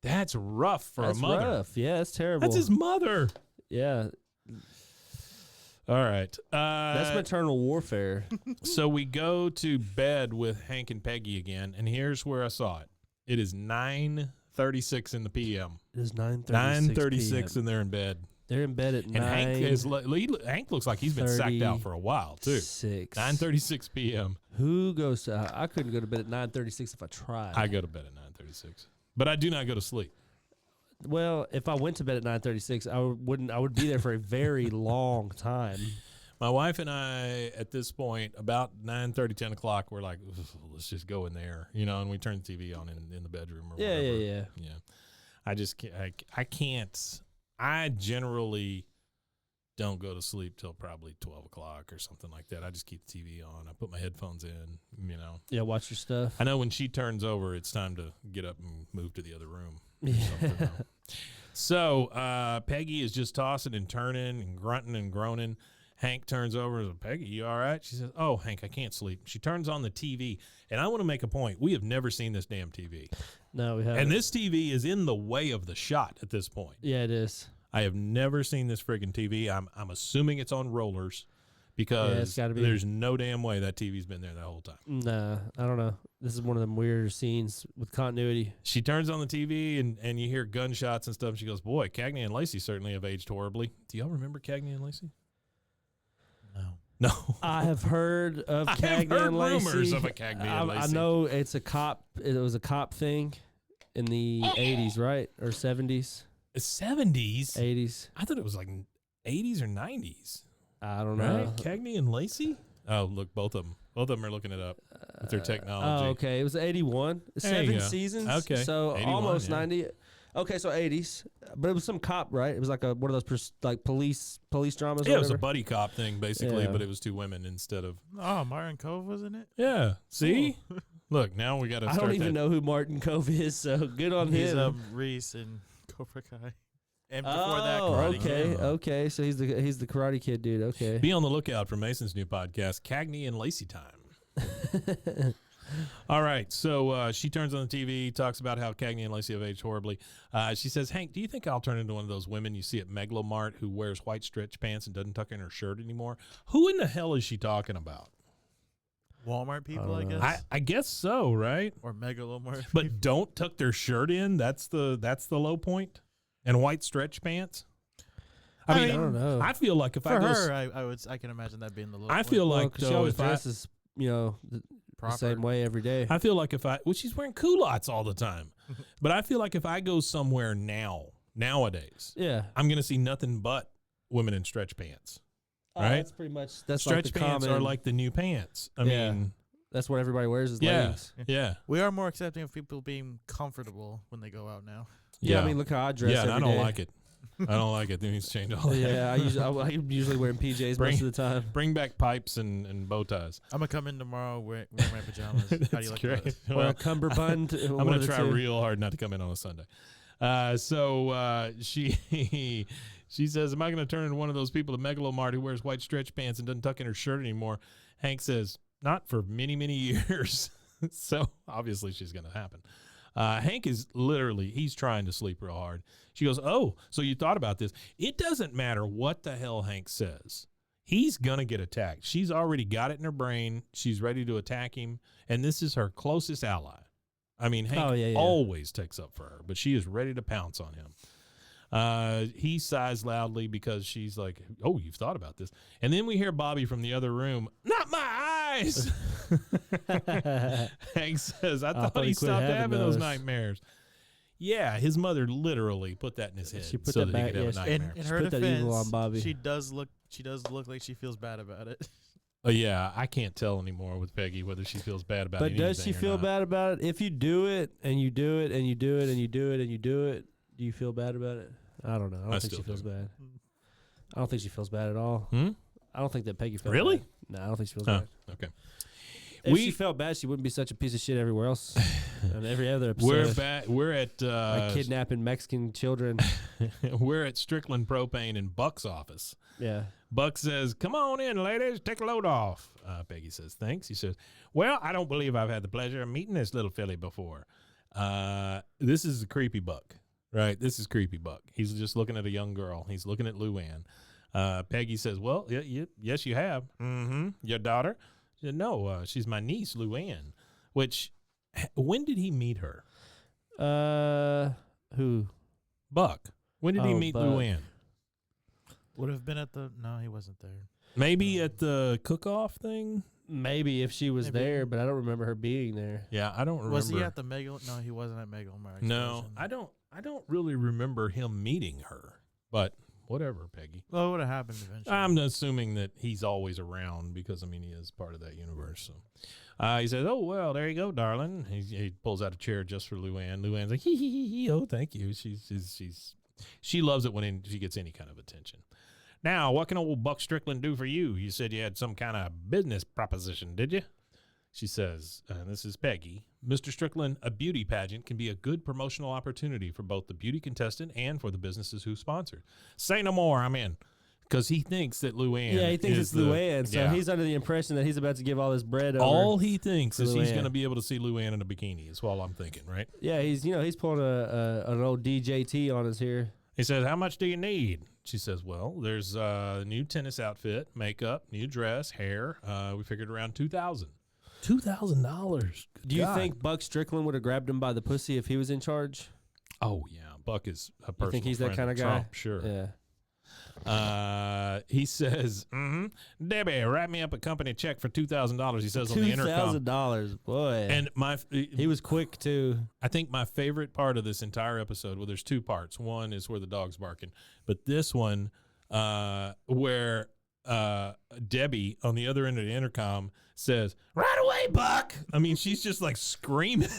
That's rough for That's a mother. rough. Yeah, that's terrible. That's his mother. Yeah, All right. that's maternal warfare. So we go to bed with Hank and Peggy again, and here's where I saw it. It is 9:36 in the p.m. It is 9:36. 9:36, and they're in bed. They're in bed at And 9. Hank looks like he's been sacked out for a while too. 9:36 p.m. Who goes to? I couldn't go to bed at 9:36 if I tried. I go to bed at 9:36, but I do not go to sleep. Well, if I went to bed at 9:36, I wouldn't. I would be there for a very long time. My wife and I, at this point, about 9:30, 10 o'clock, we're like, let's just go in there, and we turn the TV on in the bedroom or whatever. Yeah. I just can't. I can't. I generally don't go to sleep till probably 12 o'clock or something like that. I just keep the TV on. I put my headphones in, Yeah, watch your stuff. I know when she turns over, it's time to get up and move to the other room. Or Yeah. something. So Peggy is just tossing and turning and grunting and groaning. Hank turns over and says, "Peggy, you all right?" She says, "Oh, Hank, I can't sleep." She turns on the TV, and I want to make a point. We have never seen this damn TV. No, we haven't. And this TV is in the way of the shot at this point. Yeah, it is. I have never seen this friggin' TV. I'm assuming it's on rollers because it's gotta be. there's no damn way that TV's been there that whole time. Nah, I don't know. This is one of them weirder scenes with continuity. She turns on the TV and you hear gunshots and stuff. And she goes, "Boy, Cagney and Lacey certainly have aged horribly." Do y'all remember Cagney and Lacey? No. I have heard of I have Cagney heard and Lacey. rumors of a Cagney and I Lacey. know it's a cop. It was a cop thing in the 80s, right? Or 70s, 70s? 80s. I thought it was like 80s or 90s. I don't know. Right? Cagney and Lacey? Oh, look, both of them. Both of them are looking it up with their technology. Oh, okay. It was 81. There you 7 go. seasons. Okay. So 81, almost yeah. 90. Okay, so 80s. But it was some cop, right? It was like one of those police dramas. Yeah, or it was a whatever. buddy cop thing, basically, Yeah. but it was two women instead of... Oh, Martin Cove was in it? Yeah. See? Look, now we got to I start don't even know who Martin Cove is, so good on He's him. Reese in Cobra Kai. And before Oh, that, Karate okay, Kid. okay. So he's the Karate Kid dude. Okay. Be on the lookout for Mason's new podcast, Cagney and Lacey Time. All right, so she turns on the TV, talks about how Cagney and Lacey have aged horribly. She says, "Hank, do you think I'll turn into one of those women you see at LaMarche who wears white stretch pants and doesn't tuck in her shirt anymore?" Who in the hell is she talking about? Walmart people, I don't know. guess. I guess so, right? Or Megalomart. But don't tuck their shirt in. That's the low point. And white stretch pants. I don't know. I feel like if For I go, her, I can imagine that being the low I point. feel Well, like 'cause she though, always if I dresses the same way every day. I feel like she's wearing culottes all the time, but I feel like if I go somewhere nowadays, I'm going to see nothing but women in stretch pants. Right? That's pretty much stretch like the pants common, are like the new pants. I mean, that's what everybody wears is leggings. Yeah. We are more accepting of people being comfortable when they go out now. Yeah, I mean, look how I dress. Yeah, every I don't day. like it. I don't like it. They need to change all that. Yeah, I'm usually wearing PJs most of the time. Bring back pipes and bow ties. I'm gonna come in tomorrow wearing my pajamas. How do you like that? Or a cummerbund. I'm gonna try real hard not to come in on a Sunday. So she says, "Am I gonna turn into one of those people, the megalomart who wears white stretch pants and doesn't tuck in her shirt anymore?" Hank says, "Not for many, many years." So obviously she's gonna happen. Hank is he's trying to sleep real hard. She goes, "Oh, so you thought about this. It doesn't matter what the hell Hank says. He's going to get attacked. She's already got it in her brain. She's ready to attack him, and this is her closest ally. I mean, Hank always takes up for her, but she is ready to pounce on him. He sighs loudly because she's like, "Oh, you've thought about this." And then we hear Bobby from the other room, "Not my eyes." Hank says, I thought he stopped having those nightmares. Yeah, his mother literally put that in his head She put so that that he back. could have a nightmare. In her put that defense, evil on Bobby. she does look like she feels bad about it. Yeah, I can't tell anymore with Peggy whether she feels bad about it. But does she feel bad about it? If you do it and you do it and you do it and you do it and you do it, do you feel bad about it? I don't know. I don't think she feels bad. I don't think she feels bad at all. I don't think that Peggy felt really? bad. No, I don't think she feels bad. Okay. If she felt bad, she wouldn't be such a piece of shit everywhere else. And every other episode. We're at like kidnapping Mexican children. We're at Strickland Propane in Buck's office. Yeah. Buck says, "Come on in, ladies. Take a load off." Peggy says, "Thanks." He says, "Well, I don't believe I've had the pleasure of meeting this little filly before." This is a creepy Buck, right? This is creepy Buck. He's just looking at a young girl. He's looking at Luann. Peggy says, "Well, yes, you have. Mm-hmm. Your daughter?" She said, "No, she's my niece, Luann." Which, when did he meet her? Who? Buck. When did he meet Buck. Luann? Would have been no, he wasn't there. Maybe at the cook-off thing? Maybe if she was there, but I don't remember her being there. Yeah, I don't remember. Was he at the Megal? No, he wasn't at Megalomart. No, I don't really remember him meeting her, but whatever, Peggy. Well, it would have happened eventually. I'm assuming that he's always around because, I mean, he is part of that universe. So he says, "Oh, well, there you go, darling." He pulls out a chair just for Luann. Luann's like, "Hee, oh, thank you." She loves it when she gets any kind of attention. "Now, what can old Buck Strickland do for you? You said you had some kind of business proposition, did you?" She says, and this is Peggy, "Mr. Strickland, a beauty pageant can be a good promotional opportunity for both the beauty contestant and for the businesses who sponsor. Say no more, I'm in." Because he thinks that Luann he thinks it's Luann, so he's under the impression that he's about to give all this bread over. All he thinks is he's Luann. going to be able to see Luann in a bikini, is all I'm thinking, right? Yeah, he's pulling an old DJT on us here. He says, "How much do you need?" She says, "Well, there's a new tennis outfit, makeup, new dress, hair. We figured around $2,000. $2,000. Do you think Buck Strickland would have grabbed him by the pussy if he was in charge? Oh, yeah. Buck is a personal You think he's that friend kind of of guy? Trump, sure. Yeah. He says, "Debbie, write me up a company check for $2,000." He says on the intercom. $2,000, boy. And he was quick too. I think my favorite part of this entire episode, well, there's two parts. One is where the dog's barking, but this one, where Debbie on the other end of the intercom says, "Right away, Buck." I mean, she's just like screaming.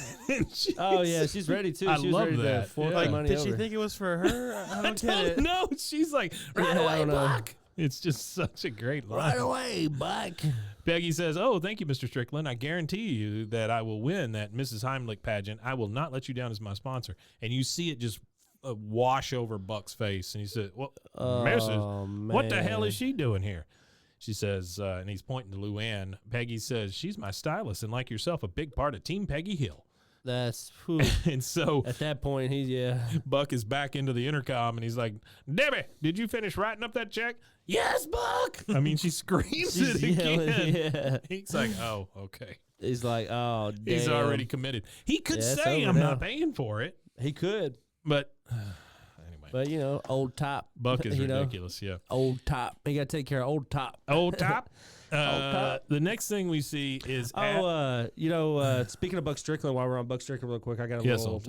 She's ready too. I She was love ready that. to fork Yeah. the money Did over. she think it was for her? I don't get it. No, she's like, "Right Yeah, I away, don't know. Buck." It's just such a great line. Right away, Buck. Peggy says, "Oh, thank you, Mr. Strickland. I guarantee you that I will win that Mrs. Heimlich pageant. I will not let you down as my sponsor." And you see it just wash over Buck's face. And he said, "Well, Mrs., what the hell is she doing here?" She says, and he's pointing to Luann. Peggy says, "She's my stylist, and like yourself, a big part of Team Peggy Hill." That's And so at that point, Buck is back into the intercom, and he's like, "Debbie, did you finish writing up that check?" "Yes, Buck." I mean, she screams it again. Yeah. He's like, "Oh, okay." He's like, "Oh, damn." He's already committed. He could Yeah, it's say, over "I'm now. not paying for it," He could. but man. But old top. Buck is ridiculous. Yeah. Old top. You got to take care of old top. Old top. The next thing we see is speaking of Buck Strickland, while we're on Buck Strickland real quick, I got a little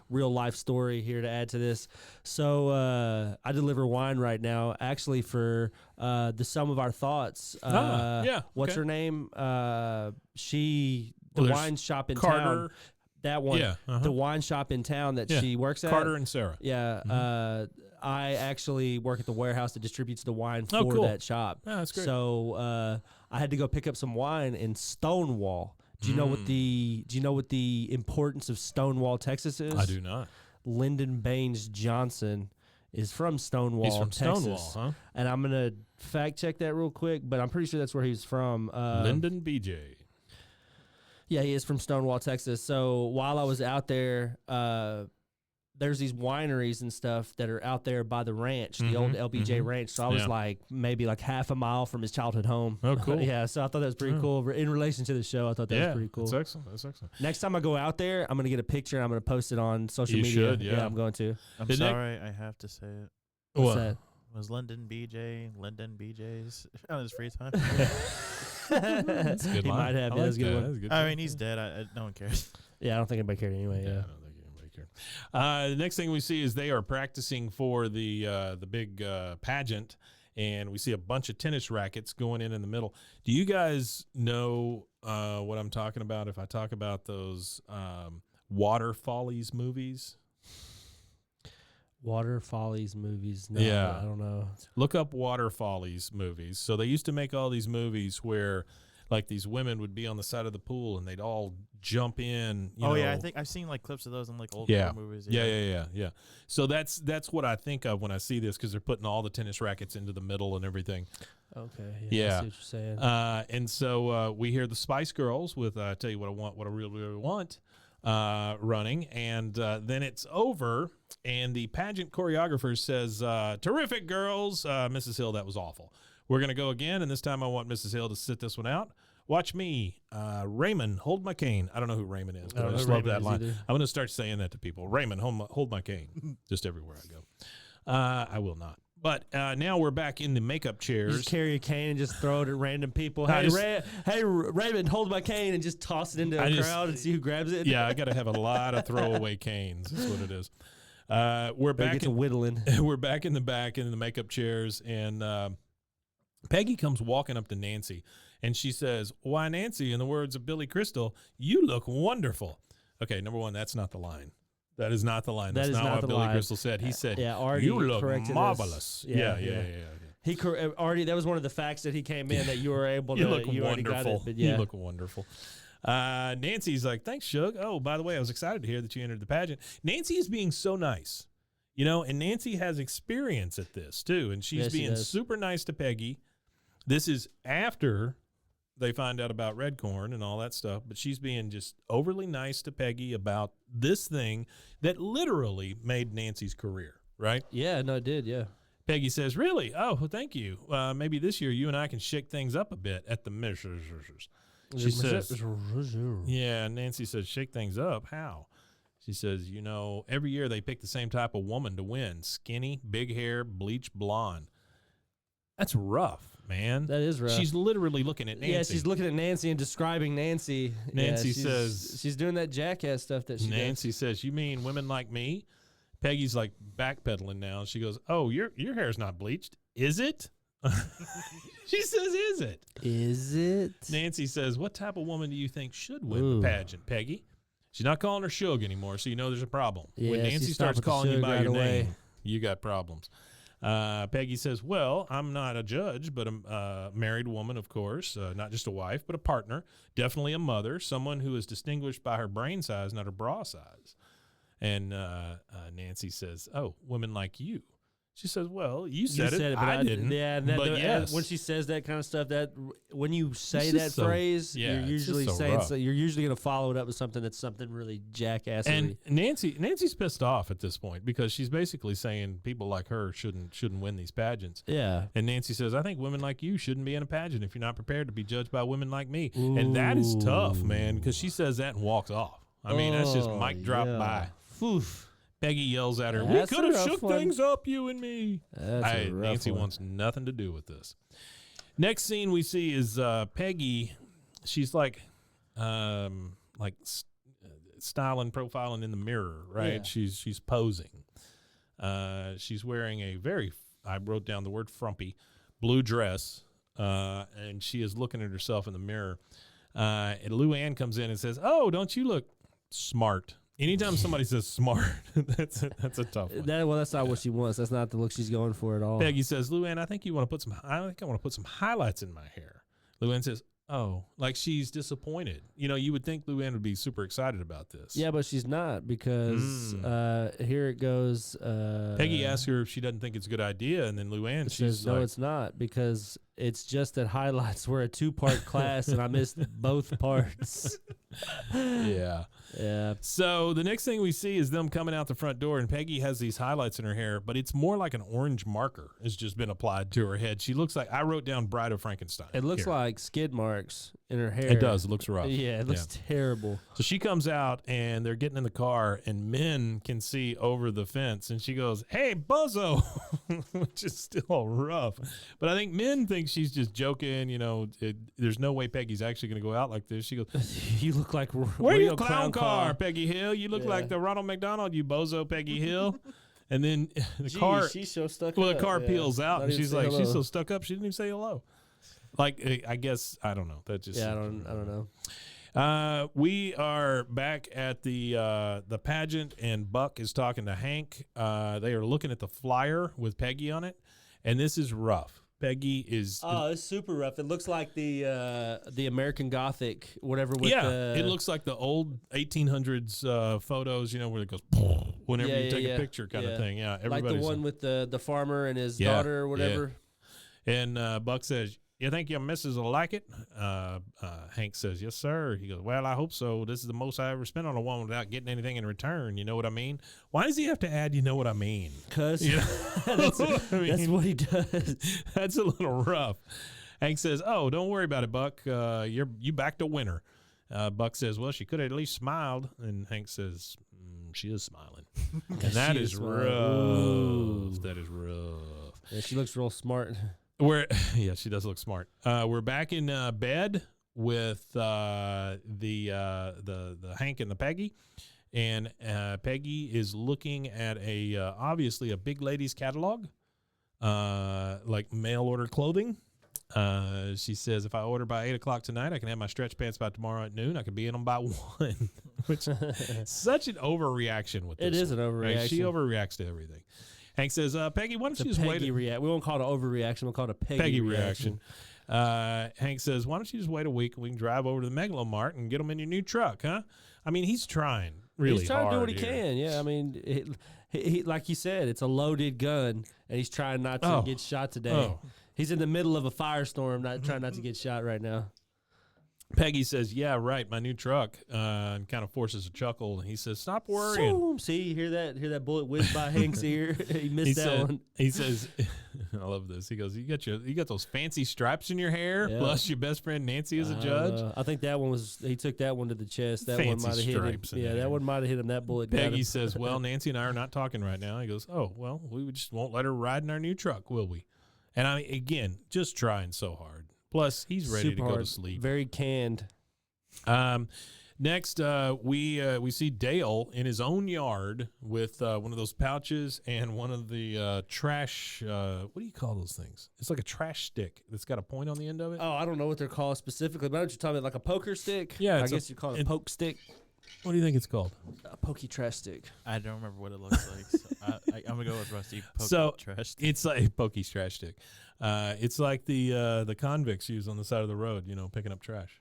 real life story here to add to this. So I deliver wine right now, actually for the Sum of Our Thoughts. What's her name? The wine shop in Carter. town. That one. Yeah. The wine shop in town that she works at. Carter and Sarah. Yeah. I actually work at the warehouse that distributes the wine for that shop. Oh, that's great. So I had to go pick up some wine in Stonewall. Do you know what the importance of Stonewall, Texas is? I do not. Lyndon Baines Johnson is from Stonewall, He's from Texas. Stonewall, huh? And I'm gonna fact check that real quick, but I'm pretty sure that's where he's from. Lyndon BJ. Yeah, he is from Stonewall, Texas. So while I was out there, there's these wineries and stuff that are out there by the ranch, the old LBJ ranch. So I was maybe half a mile from his childhood home. Oh, cool. Yeah, so I thought that was pretty cool. In relation to the show, I thought that was pretty cool. That's excellent. Next time I go out there, I'm going to get a picture and I'm going to post it on social you media. Should, yeah. I'm going to. I'm sorry, I have to say it. What's that? Was Lyndon BJ's on his free time? That's a good he line. might have. That's a good one. I mean, he's dead. No one cares. Yeah, I don't think anybody cared anyway. Yeah. I don't think anybody cared. The next thing we see is they are practicing for the big pageant, and we see a bunch of tennis rackets going in the middle. Do you guys know what I'm talking about if I talk about those Water Follies movies? Water Follies movies. No, Yeah. I don't know. Look up Water Follies movies. So they used to make all these movies where these women would be on the side of the pool and they'd all jump in. You know. Yeah, I think I've seen clips of those in old movies. Yeah. So that's what I think of when I see this, because they're putting all the tennis rackets into the middle and everything. Okay. Yeah. I see what you're saying. And so we hear the Spice Girls with Tell You What I Want, What I Really, Really Want running, and then it's over, and the pageant choreographer says, terrific, girls. Mrs. Hill, that was awful. We're going to go again, and this time I want Mrs. Hill to sit this one out. Watch me. Raymond, hold my cane. I don't know who Raymond is, but I just love that line. I'm going to start saying that to people. Raymond, hold my cane, just everywhere I go. I will not. But now we're back in the makeup chairs. You just carry a cane and just throw it at random people. Hey, Raymond, hold my cane, and just toss it into a crowd and see who grabs it. Yeah, I got to have a lot of throwaway canes. That's what it is. We're back to whittling. We're back in the back in the makeup chairs, and Peggy comes walking up to Nancy, and she says, "Why, Nancy, in the words of Billy Crystal, you look wonderful." Okay, number one, that's not the line. That is not the line. That's not what Billy Crystal said. He said, "You look marvelous." Yeah. He already. That was one of the facts that he came in that you were able to. You look wonderful. already got it, but You look wonderful. Nancy's like, "Thanks, Shug. Oh, by the way, I was excited to hear that you entered the pageant." Nancy is being so nice, and Nancy has experience at this too, and she's being super nice to Peggy. This is after they find out about Red Corn and all that stuff, but she's being just overly nice to Peggy about this thing that literally made Nancy's career, right? Yeah, no, it did, yeah. Peggy says, "Really? Oh, well, thank you. Maybe this year you and I can shake things up a bit at the measures." She says, yeah, Nancy says, "Shake things up? How?" She says, every year they pick the same type of woman to win. Skinny, big hair, bleached blonde. That's rough, man. That is rough. She's literally looking at Nancy. Yeah, she's looking at Nancy and describing Nancy. Nancy says... She's doing that jackass stuff that she Nancy says, "You mean women like me?" Peggy's like backpedaling now. She goes, "Oh, your hair's not bleached, is it?" She says, "Is it?" Is it? Nancy says, "What type of woman do you think should win the pageant, Peggy?" She's not calling her Shug anymore, so you know there's a problem. Yeah, when Nancy starts calling you by your name, you got problems. Peggy says, "Well, I'm not a judge, but a married woman, of course, not just a wife, but a partner, definitely a mother, someone who is distinguished by her brain size, not her bra size." And Nancy says, "Oh, women like you." She says, "Well, you said it, but I didn't." Yeah, but yes. When she says that kind of stuff, that when you say that phrase, you're usually saying you're usually going to follow it up with something that's something really jackassery. And Nancy's pissed off at this point because she's basically saying people like her shouldn't win these pageants. Yeah. And Nancy says, "I think women like you shouldn't be in a pageant if you're not prepared to be judged by women like me." Ooh. And that is tough, man, because she says that and walks off. I mean, that's just mic drop by. Oof. Peggy yells at her, That's "We could a have rough shook one. things up, you and me." That's a rough Nancy one. wants nothing to do with this. Next scene we see is Peggy. She's like styling, profiling in the mirror, right? Yeah. She's posing. She's wearing a I wrote down the word frumpy, blue dress, and she is looking at herself in the mirror. And Lou Ann comes in and says, "Oh, don't you look smart?" Anytime somebody says smart, that's a tough one. That's not what she wants. That's not the look she's going for at all. Peggy says, "Lou Ann, I think I want to put some highlights in my hair." Lou Ann says, "Oh," like she's disappointed. You would think Lou Ann would be super excited about this. Yeah, but she's not because here it goes. Peggy asks her if she doesn't think it's a good idea, and then Lou Ann, she's says, "No, like, it's not because it's just that highlights were a 2-part class and I missed both parts." yeah. Yeah. So the next thing we see is them coming out the front door, and Peggy has these highlights in her hair, but it's more like an orange marker has just been applied to her head. She looks like, I wrote down Bride of Frankenstein. It looks here. like skid marks in her hair. It does. It looks rough. Yeah, it looks terrible. So she comes out, and they're getting in the car, and Min can see over the fence, and she goes, "Hey, Buzzo," which is still rough. But I think Min thinks she's just joking. There's no way Peggy's actually going to go out like this. She goes, "You look like where your clown car, Peggy Hill? You look like the Ronald McDonald, you bozo, Peggy Hill." And then the car, she's so stuck well, up. the car peels out, and she's like, hello. she's so stuck up, she didn't even say hello. Like, I guess, I don't know. That just, I don't know. We are back at the pageant, and Buck is talking to Hank. They are looking at the flyer with Peggy on it, and this is rough. Peggy is. Oh, it's super rough. It looks like the American Gothic, whatever. With it looks like the old 1800s photos, where it goes whenever you take a picture, kind of thing. Yeah, like the one with the farmer and his daughter, or whatever. Yeah. And Buck says, "You think your missus will like it?" Hank says, "Yes, sir." He goes, "Well, I hope so. This is the most I ever spent on a woman without getting anything in return. You know what I mean?" Why does he have to add, "You know what I mean"? Because that's what he does. That's a little rough. Hank says, "Oh, don't worry about it, Buck. You backed a winner." Buck says, "Well, she could have at least smiled." And Hank says, "She is smiling." And that is rough. Ooh. That is rough. Yeah, she looks real smart. Yeah, she does look smart. We're back in bed with the Hank and the Peggy, and Peggy is looking at obviously a big ladies catalog, like mail order clothing. She says, "If I order by 8 o'clock tonight, I can have my stretch pants by tomorrow at noon. I can be in them by 1." Which such an overreaction with this. It is an overreaction. Right? She overreacts to everything. Hank says, "Peggy, why don't you just wait?" We won't call it an overreaction. We'll call it a Peggy reaction. Hank says, "Why don't you just wait a week and we can drive over to the Megalomart and get them in your new truck, huh?" I mean, he's trying really He's trying hard to do what he here. can. Yeah, I mean, he like you said, it's a loaded gun, and he's trying not to get shot today. Oh. He's in the middle of a firestorm, trying not to get shot right now. Peggy says, "Yeah, right, my new truck," and kind of forces a chuckle. He says, "Stop worrying." Boom. See, you hear that bullet whiz by Hank's ear? He missed one. He says, I love this. He goes, you got those fancy stripes in your hair, plus your best friend Nancy is a judge." I think that one he took that one to the chest. That Fancy one might have hit him. stripes in Yeah, there. that one might have hit him. That bullet got Peggy him. says, "Well, Nancy and I are not talking right now." He goes, "Oh, well, we just won't let her ride in our new truck, will we?" And I mean, again, just trying so hard. Plus, he's ready Super to go hard. to sleep. Very canned. Next, we see Dale in his own yard with one of those pouches and one of the trash. What do you call those things? It's like a trash stick that's got a point on the end of it. Oh, I don't know what they're called specifically, but I know what you're talking about, like a poker stick. Yeah, I guess you call it a poke stick. What do you think it's called? A pokey trash stick. I don't remember what it looks like. So I'm gonna go with Rusty. Trash stick. It's like Pokey's trash stick. It's like the convicts use on the side of the road, picking up trash.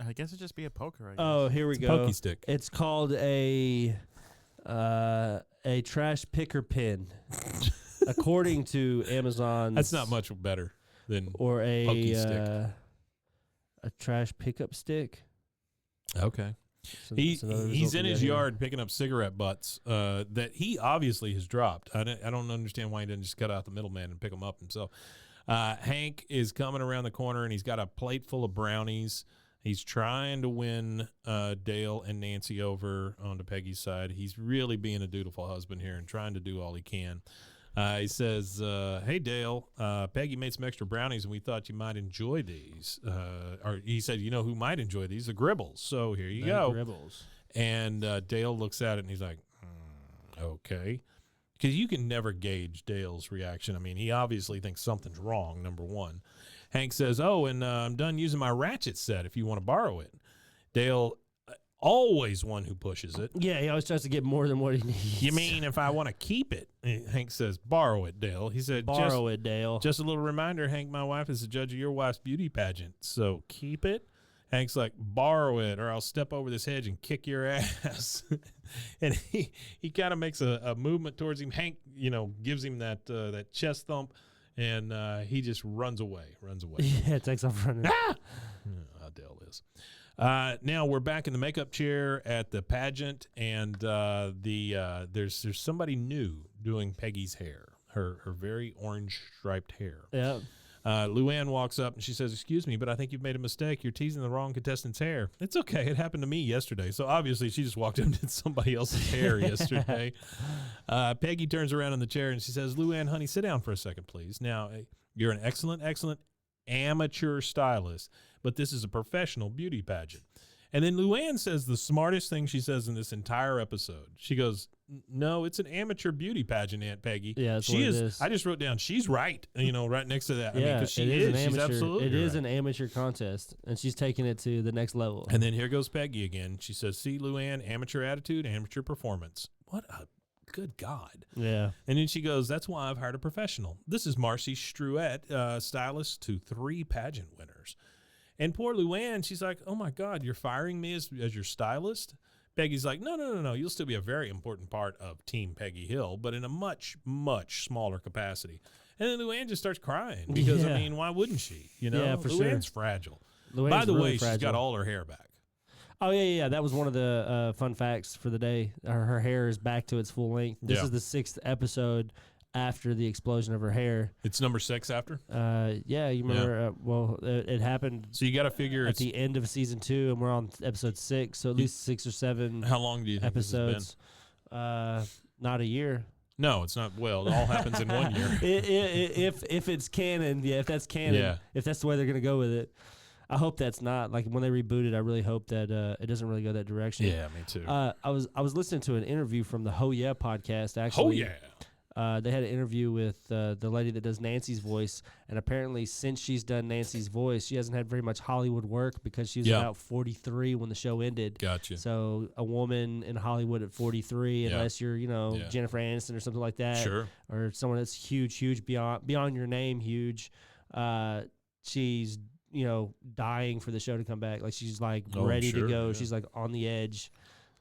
I guess it'd just be a poker. I guess. Oh, here we It's go. a pokey stick. It's called a trash picker pin, according to Amazon. That's not much better than or pokey stick. A trash pickup stick. Okay. He's in his yard picking up cigarette butts that he obviously has dropped. I don't understand why he didn't just cut out the middleman and pick them up himself. Hank is coming around the corner, and he's got a plate full of brownies. He's trying to win Dale and Nancy over onto Peggy's side. He's really being a dutiful husband here and trying to do all he can. He says, hey, Dale, Peggy made some extra brownies, and we thought you might enjoy these. Or he said, you know who might enjoy these? The Gribbles. So here you go. Gribbles. And Dale looks at it, and he's like, okay. Because you can never gauge Dale's reaction. I mean, he obviously thinks something's wrong, number one. Hank says, oh, and I'm done using my ratchet set if you want to borrow it. Dale, always one who pushes it. Yeah, he always tries to get more than what he needs. You mean if I want to keep it? Hank says, borrow it, Dale. He said, borrow it, Dale. Just a little reminder, Hank, my wife is the judge of your wife's beauty pageant, so keep it. Hank's like, borrow it or I'll step over this hedge and kick your ass. And he kind of makes a movement towards him. Hank, gives him that chest thump. And he just runs away. Yeah, takes off running. Ah! How Dale is. Now we're back in the makeup chair at the pageant, and there's somebody new doing Peggy's hair, her very orange striped hair. Yeah. Luann walks up and she says, excuse me, but I think you've made a mistake. You're teasing the wrong contestant's hair. It's okay. It happened to me yesterday. So obviously she just walked up and did somebody else's hair yesterday. Peggy turns around in the chair and she says, Luann, honey, sit down for a second, please. Now, you're an excellent amateur stylist, but this is a professional beauty pageant. And then Luann says the smartest thing she says in this entire episode. She goes, no, it's an amateur beauty pageant, Aunt Peggy. Yeah, that's she what is. it is. I just wrote down, she's right, right next to that. Yeah, because she it is an amateur. She's absolutely It is right. an amateur contest, and she's taking it to the next level. And then here goes Peggy again. She says, see, Luann, amateur attitude, amateur performance. What a good God. Yeah. And then she goes, that's why I've hired a professional. This is Marcy Struett, stylist to 3 pageant winners. And poor Luann, she's like, oh, my God, you're firing me as your stylist? Peggy's like, no. You'll still be a very important part of Team Peggy Hill, but in a much, much smaller capacity. And then Luann just starts crying because, why wouldn't she? Yeah, for Luann's sure. fragile. Luann's By the really way, fragile. she's got all her hair back. Oh, yeah. That was one of the fun facts for the day. Her hair is back to its full length. This is the 6th episode after the explosion of her hair. It's number 6 after? Yeah, you remember, it happened So you got to figure at the end of season 2, and we're on episode 6, so at least 6 or 7 How long do you think episodes. this has been? Not a year. No, it's not. Well, it all happens in 1 year. If it's canon, if that's canon, if that's the way they're going to go with it. I hope that's not. Like, when they reboot it, I really hope that it doesn't really go that direction. Yeah, me too. I was listening to an interview from the Oh Yeah podcast, actually. Oh, yeah. They had an interview with the lady that does Nancy's voice, and apparently since she's done Nancy's voice, she hasn't had very much Hollywood work because she was about 43 when the show ended. Gotcha. So a woman in Hollywood at 43, unless you're, Jennifer Aniston or something like that, Sure. or someone that's huge, beyond your name, huge, she's, dying for the show to come back. Like, she's like ready to go. Yeah. She's like on the edge.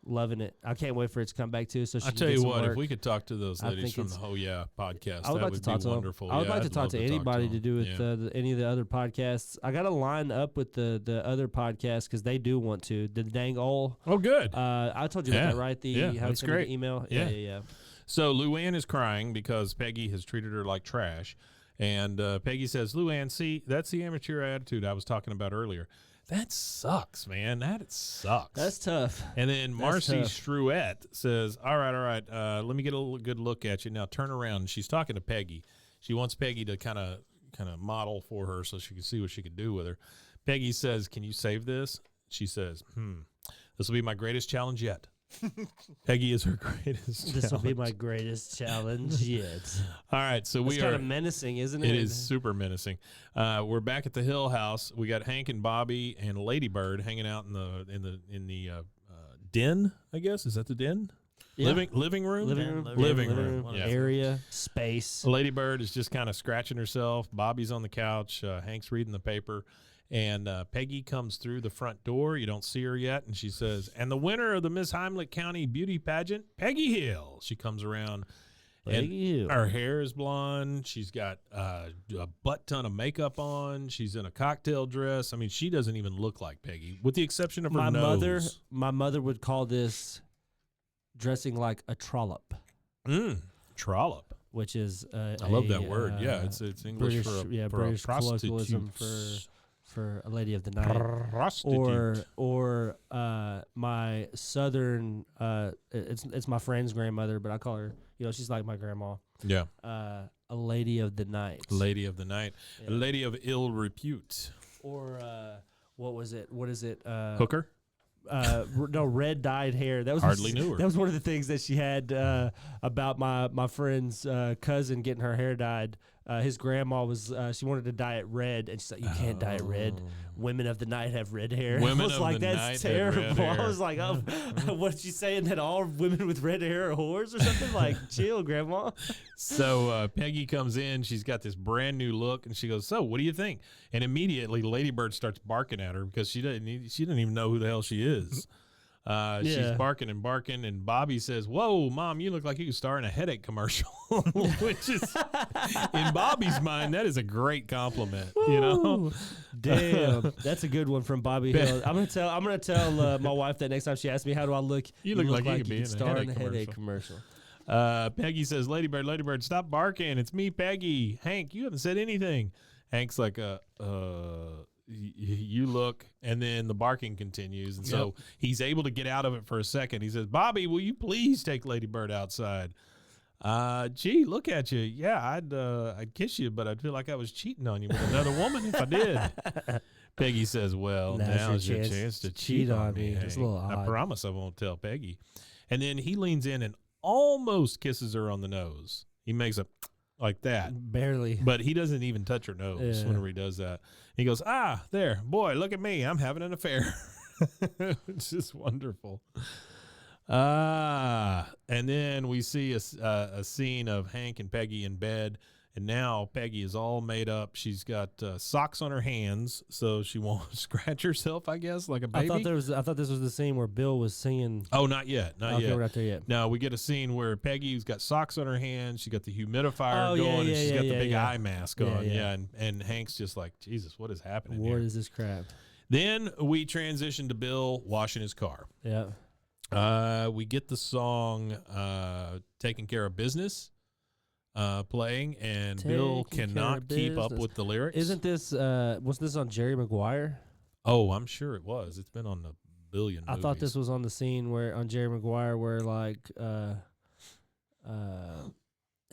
Loving it. I can't wait for it to come back too. So she I can tell get you some what, work. if we could talk to those ladies from the Oh Yeah podcast, I would that like would to talk be to wonderful. I would like to I'd talk love to anybody to do with any of the other podcasts. I got to line up with the other podcasts because they do want to. The Dang Ol. Oh, good. I told you about that, right? That's great. The email. Yeah. So Luann is crying because Peggy has treated her like trash, and Peggy says, "Luann, see, that's the amateur attitude I was talking about earlier." That sucks, man. That sucks. That's tough. And then Marcy Struett says, all right, let me get a good look at you. Now turn around. And she's talking to Peggy. She wants Peggy to kind of model for her so she can see what she can do with her. Peggy says, can you save this? She says, this will be my greatest challenge yet. Peggy is her greatest This will be challenge. my greatest challenge yet. All right, so It's kind of menacing, isn't it? It is super menacing. We're back at the Hill House. We got Hank and Bobby and Ladybird hanging out in the den. I guess, is that the den? Yeah. Living room. Living room. Yeah. Area, space. Ladybird is just kind of scratching herself. Bobby's on the couch. Hank's reading the paper. And Peggy comes through the front door. You don't see her yet. And she says, and the winner of the Miss Heimlich County Beauty Pageant, Peggy Hill. She comes around. Peggy Hill. Her hair is blonde. She's got a butt ton of makeup on. She's in a cocktail dress. I mean, she doesn't even look like Peggy, with the exception of her nose. My mother would call this dressing like a trollop. Trollop. Which is I love that word. Yeah, it's English British, for a British prostitute. colloquialism for a lady of the night. Prostitute. Or my southern it's my friend's grandmother, but I call her, she's like my grandma. Yeah. A lady of the night. Lady of the night. Yeah. A lady of ill repute. Or what is it? Hooker? No, red dyed hair. That was Hardly knew her. That was one of the things that she had about my friend's cousin getting her hair dyed. His grandma was she wanted to dye it red, and she's like, "You can't dye it red. Women of the night have red hair." Women I was of like, the "That's night have red terrible." I hair. was like, "Oh, what you saying that all women with red hair are whores or something?" Like, chill, grandma. So Peggy comes in. She's got this brand new look, and she goes, "So, what do you think?" And immediately, Lady Bird starts barking at her because she doesn't even know who the hell she is. She's barking and barking, and Bobby says, "Whoa, Mom, you look like you could star in a headache commercial," which is, in Bobby's mind, that is a great compliment. Damn, that's a good one from Bobby Hill. I'm gonna tell my wife that next time she asks me how do I look. You look like you could be in a star in a headache headache commercial. Peggy says, Lady Bird, stop barking. It's me, Peggy. Hank, you haven't said anything. Hank's like, you look, and then the barking continues, and so he's able to get out of it for a second. He says, Bobby, will you please take Lady Bird outside? Gee, look at you. Yeah, I'd kiss you, but I'd feel like I was cheating on you with another woman if I did. Peggy says, well, now's your chance to cheat on me. It's a little odd. I promise I won't tell Peggy. And then he leans in and almost kisses her on the nose. He makes a like that. Barely. But he doesn't even touch her nose whenever he does that. He goes, there, boy, look at me. I'm having an affair. It's just wonderful. And then we see a scene of Hank and Peggy in bed. And now Peggy is all made up. She's got socks on her hands, so she won't scratch herself, I guess, like a baby. I thought this was the scene where Bill was singing. Oh, not yet. Okay, we're not there yet. No, we get a scene where Peggy's got socks on her hands. She got the humidifier going, and she's got the big eye mask on. And Hank's just like, Jesus, what is happening here? What is this crap? Then we transition to Bill washing his car. Yeah. We get the song "Taking Care of Business" playing, and Bill cannot keep up with the lyrics. Isn't this was this on Jerry Maguire? Oh, I'm sure it was. It's been on a billion movies. I thought this was on the scene where on Jerry Maguire where like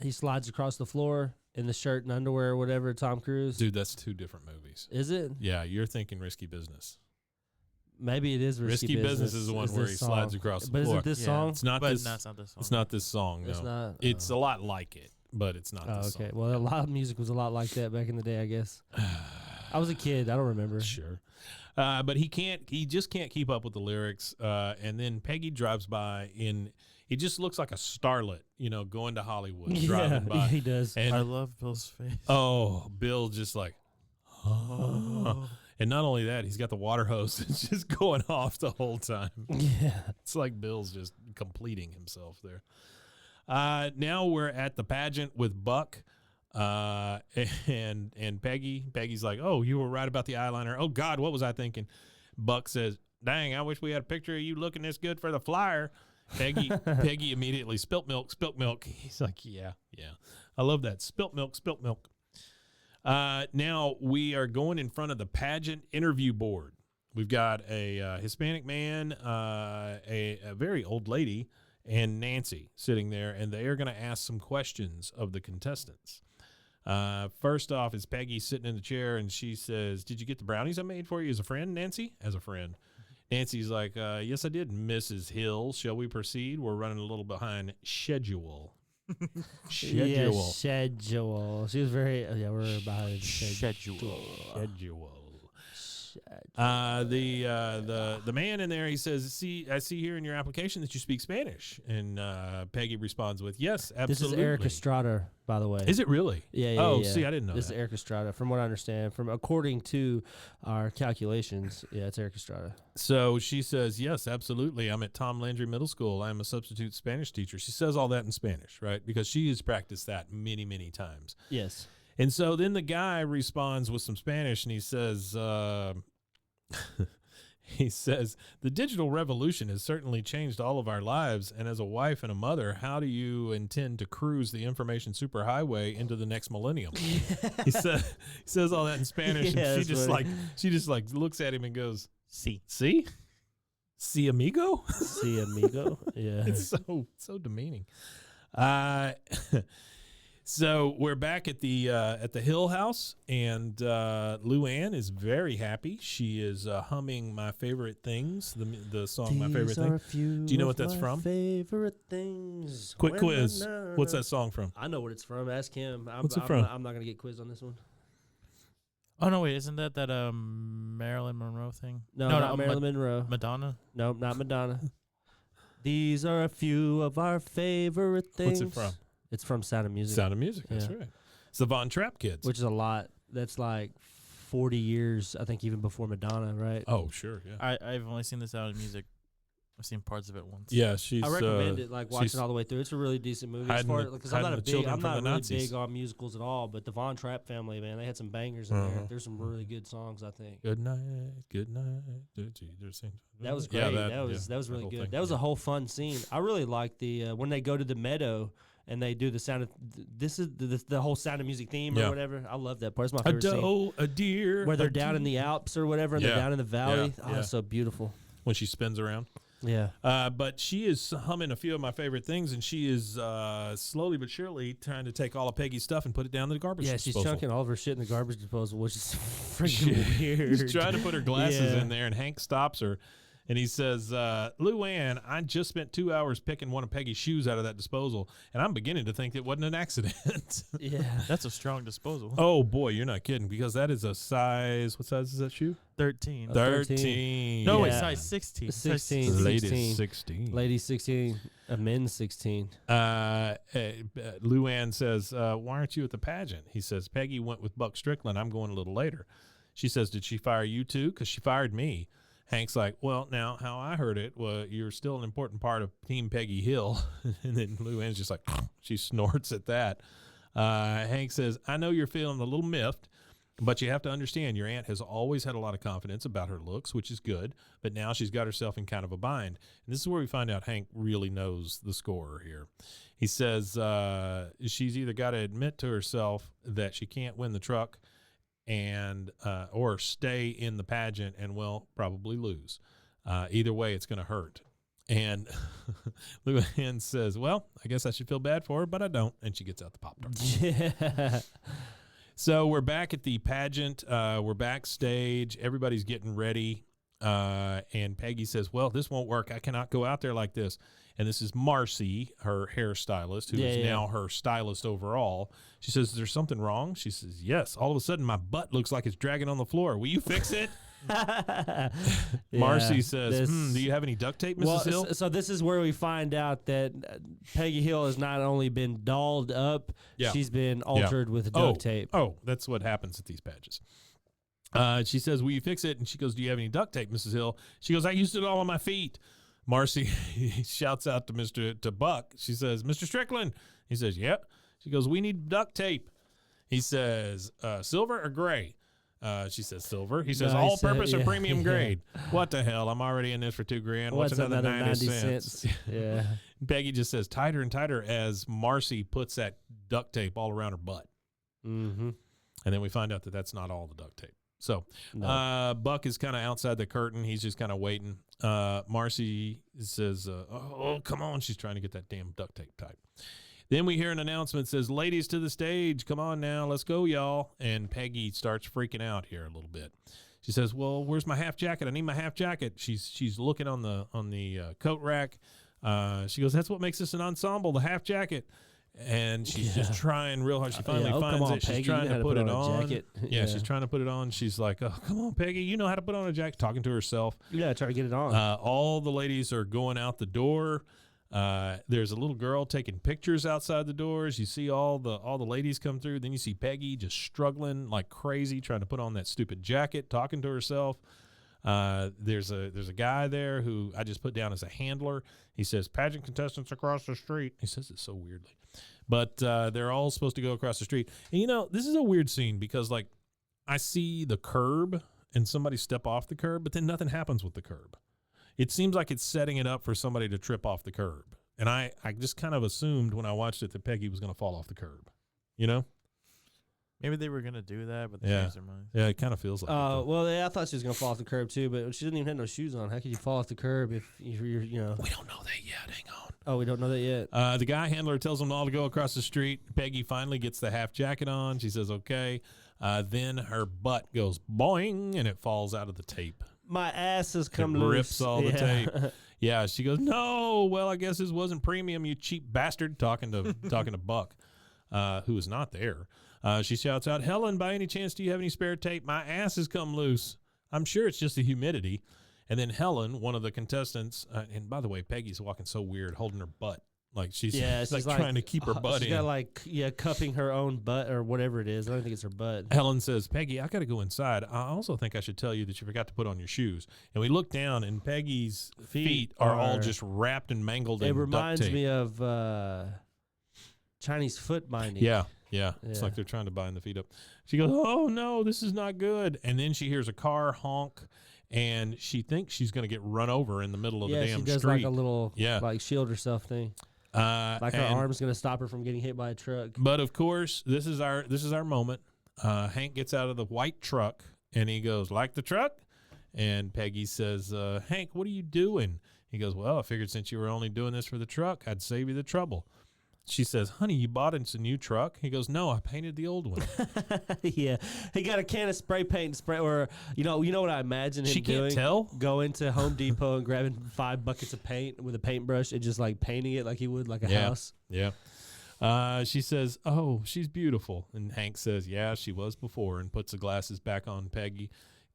he slides across the floor in the shirt and underwear or whatever. Tom Cruise. Dude, that's two different movies. Is it? Yeah, you're thinking Risky Business. Maybe it is Risky Business is the one where he slides across the floor. But is it this song? It's not this. No, it's not this song. It's not this song. No. It's not. It's a lot like it, but it's not. This okay. song. Well, a lot of music was a lot like that back in the day, I guess. I was a kid. I don't remember. Sure. But he just can't keep up with the lyrics. And then Peggy drives by he just looks like a starlet, going to Hollywood, driving by. Yeah, he does. And I love Bill's face. Oh, Bill just like, and not only that, he's got the water hose that's just going off the whole time. Yeah. It's like Bill's just completing himself there. Now we're at the pageant with Buck. And Peggy. Peggy's like, oh, you were right about the eyeliner. Oh, God, what was I thinking? Buck says, dang, I wish we had a picture of you looking this good for the flyer. Peggy immediately, spilt milk. He's like, yeah. I love that. Spilt milk. Now we are going in front of the pageant interview board. We've got a Hispanic man, a very old lady, and Nancy sitting there, and they are going to ask some questions of the contestants. First off is Peggy sitting in the chair, and she says, did you get the brownies I made for you as a friend, Nancy? As a friend. Nancy's like, yes, I did, Mrs. Hill. Shall we proceed? We're running a little behind schedule. Yeah, schedule. She was very, we're behind schedule. The man in there, he says, I see here in your application that you speak Spanish. And Peggy responds with, yes, absolutely. This is Erik Estrada, by the way. Is it really? Yeah. Oh, see, I didn't know this that. is Erik Estrada. From what I understand, according to our calculations, it's Erik Estrada. So she says, yes, absolutely. I'm at Tom Landry Middle School. I'm a substitute Spanish teacher. She says all that in Spanish, right? Because she has practiced that many, many times. Yes. And so then the guy responds with some Spanish, and he says, He says, the digital revolution has certainly changed all of our lives. And as a wife and a mother, how do you intend to cruise the information superhighway into the next millennium? He says all that in Spanish. Yeah, and she just looks at him and goes, See, amigo? See, amigo. Yeah. It's so demeaning. So we're back at the Hill House, and Luann is very happy. She is humming "My Favorite Things," the song "My Favorite Things." Do you know what that's from? Favorite things. Quick quiz. What's that song from? I know what it's from. Ask him. What's it from? I'm not gonna get quizzed on this one. Oh no, wait, isn't that Marilyn Monroe thing? No, not Marilyn Monroe. Madonna? No, not Madonna. These are a few of our favorite things. What's it from? It's from Sound of Music. Sound of Music. That's Yeah. right. It's the Von Trapp kids. Which is a lot. That's like 40 years, I think, even before Madonna, right? Oh, sure. Yeah. I've only seen the Sound of Music. I've seen parts of it once. Yeah, she's. I recommend it, like watching all the way through. It's a really decent movie. Because I'm not really big on musicals at all. But the Von Trapp family, man, they had some bangers in there. There's some really good songs, I think. Good night. That was great. Yeah, that was really good. thing, That was a whole fun scene. I really like the when they go to the meadow and they do the sound of this is the whole Sound of Music theme or whatever. I love that part. It's my favorite scene. A deer. Where they're down in the Alps or whatever, and they're down in the valley. Yeah, Oh, it's so beautiful. When she spins around. Yeah. But she is humming a few of my favorite things, and she is slowly but surely trying to take all of Peggy's stuff and put it down in the garbage disposal. She's chunking all of her shit in the garbage disposal, which is freaking weird. She's trying to put her glasses in there, and Hank stops her, and he says, Luann, I just spent 2 hours picking one of Peggy's shoes out of that disposal, and I'm beginning to think it wasn't an accident. Yeah. That's a strong disposal. Oh, boy, you're not kidding, because that is a size, what size is that shoe? 13. 13. No, Yeah. wait, size 16. 16. Ladies 16. Ladies 16. A men's 16. Luann says, why aren't you at the pageant? He says, Peggy went with Buck Strickland. I'm going a little later. She says, did she fire you too? Because she fired me. Hank's like, well, now, how I heard it, well, you're still an important part of Team Peggy Hill. And then Luann's just like, she snorts at that. Hank says, I know you're feeling a little miffed, but you have to understand your aunt has always had a lot of confidence about her looks, which is good, but now she's got herself in kind of a bind. And this is where we find out Hank really knows the scorer here. He says she's either got to admit to herself that she can't win the truck and or stay in the pageant and will probably lose. Either way, it's going to hurt. And Luann says, well, I guess I should feel bad for her, but I don't. And she gets out the Pop-Tart. Yeah. So we're back at the pageant. We're backstage. Everybody's getting ready. And Peggy says, well, this won't work. I cannot go out there like this. And this is Marcy, her hairstylist, who is now her stylist overall. She says, is there something wrong? She says, yes. All of a sudden, my butt looks like it's dragging on the floor. Will you fix it? Marcy says, do you have any duct tape, Mrs. Hill? So this is where we find out that Peggy Hill has not only been dolled up, she's been altered with duct tape. Oh, that's what happens at these pageants. She says, will you fix it? And she goes, do you have any duct tape, Mrs. Hill? She goes, I used it all on my feet. Marcy shouts out to Buck. She says, Mr. Strickland. He says, yep. She goes, we need duct tape. He says, silver or gray? She says silver. He says, all purpose or premium grade. What the hell? I'm already in this for $2,000. What's another 90 cents? Yeah. Peggy just says tighter and tighter as Marcy puts that duct tape all around her butt. Mm-hmm. And then we find out that that's not all the duct tape. So Buck is kind of outside the curtain. He's just kind of waiting. Marcy says, oh, come on. She's trying to get that damn duct tape tight. Then we hear an announcement that says, ladies to the stage. Come on now. Let's go, y'all. And Peggy starts freaking out here a little bit. She says, well, where's my half jacket? I need my half jacket. She's looking on the coat rack. She goes, that's what makes this an ensemble, the half jacket. And she's just trying real hard. She finally finds it. Peggy, she's trying to put it on. Yeah, she's trying to put it on. She's like, oh, come on, Peggy. You know how to put on a jacket. Talking to herself. Yeah, try to get it on. All the ladies are going out the door. There's a little girl taking pictures outside the doors. You see all the ladies come through. Then you see Peggy just struggling like crazy, trying to put on that stupid jacket, talking to herself. There's a guy there who I just put down as a handler. He says, pageant contestants across the street. He says it so weirdly. But they're all supposed to go across the street. And, this is a weird scene because, like, I see the curb and somebody step off the curb, but then nothing happens with the curb. It seems like it's setting it up for somebody to trip off the curb. And I just kind of assumed when I watched it that Peggy was going to fall off the curb, you know? Maybe they were going to do that, but they changed their minds. Yeah, it kind of feels like it. Well, I thought she was going to fall off the curb, too, but she didn't even have no shoes on. How could you fall off the curb if you're, you know? We don't know that yet. Hang on. Oh, we don't know that yet? The guy handler tells them all to go across the street. Peggy finally gets the half jacket on. She says, okay. Then her butt goes boing, and it falls out of the tape. My ass has come loose. It rips all the tape. Yeah, she goes, no, well, I guess this wasn't premium, you cheap bastard, talking to Buck, who is not there. She shouts out, Helen, by any chance, do you have any spare tape? My ass has come loose. I'm sure it's just the humidity. And then Helen, one of the contestants, and by the way, Peggy's walking so weird, holding her butt. Like she's like trying to keep her butt in. She's got cupping her own butt or whatever it is. I don't think it's her butt. Helen says, Peggy, I got to go inside. I also think I should tell you that you forgot to put on your shoes. And we look down, and Peggy's feet are all just wrapped and mangled in duct tape. It reminds me of Chinese foot binding. Yeah. It's like they're trying to bind the feet up. She goes, oh, no, this is not good. And then she hears a car honk, and she thinks she's going to get run over in the middle of the damn street. Yeah, she does like a little like shield herself thing. Like her arm's going to stop her from getting hit by a truck. But of course, this is our moment. Hank gets out of the white truck and he goes, like the truck? And Peggy says, Hank, what are you doing? He goes, well, I figured since you were only doing this for the truck, I'd save you the trouble. She says, honey, you bought us a new truck? He goes, no, I painted the old one. Yeah. He got a can of spray paint and spray, or, you know what I imagine him doing? She can't tell? Going to Home Depot and grabbing 5 buckets of paint with a paintbrush and just like painting it like he would like a house. Yeah. She says, oh, she's beautiful. And Hank says, yeah, she was before, and puts the glasses back on Peggy,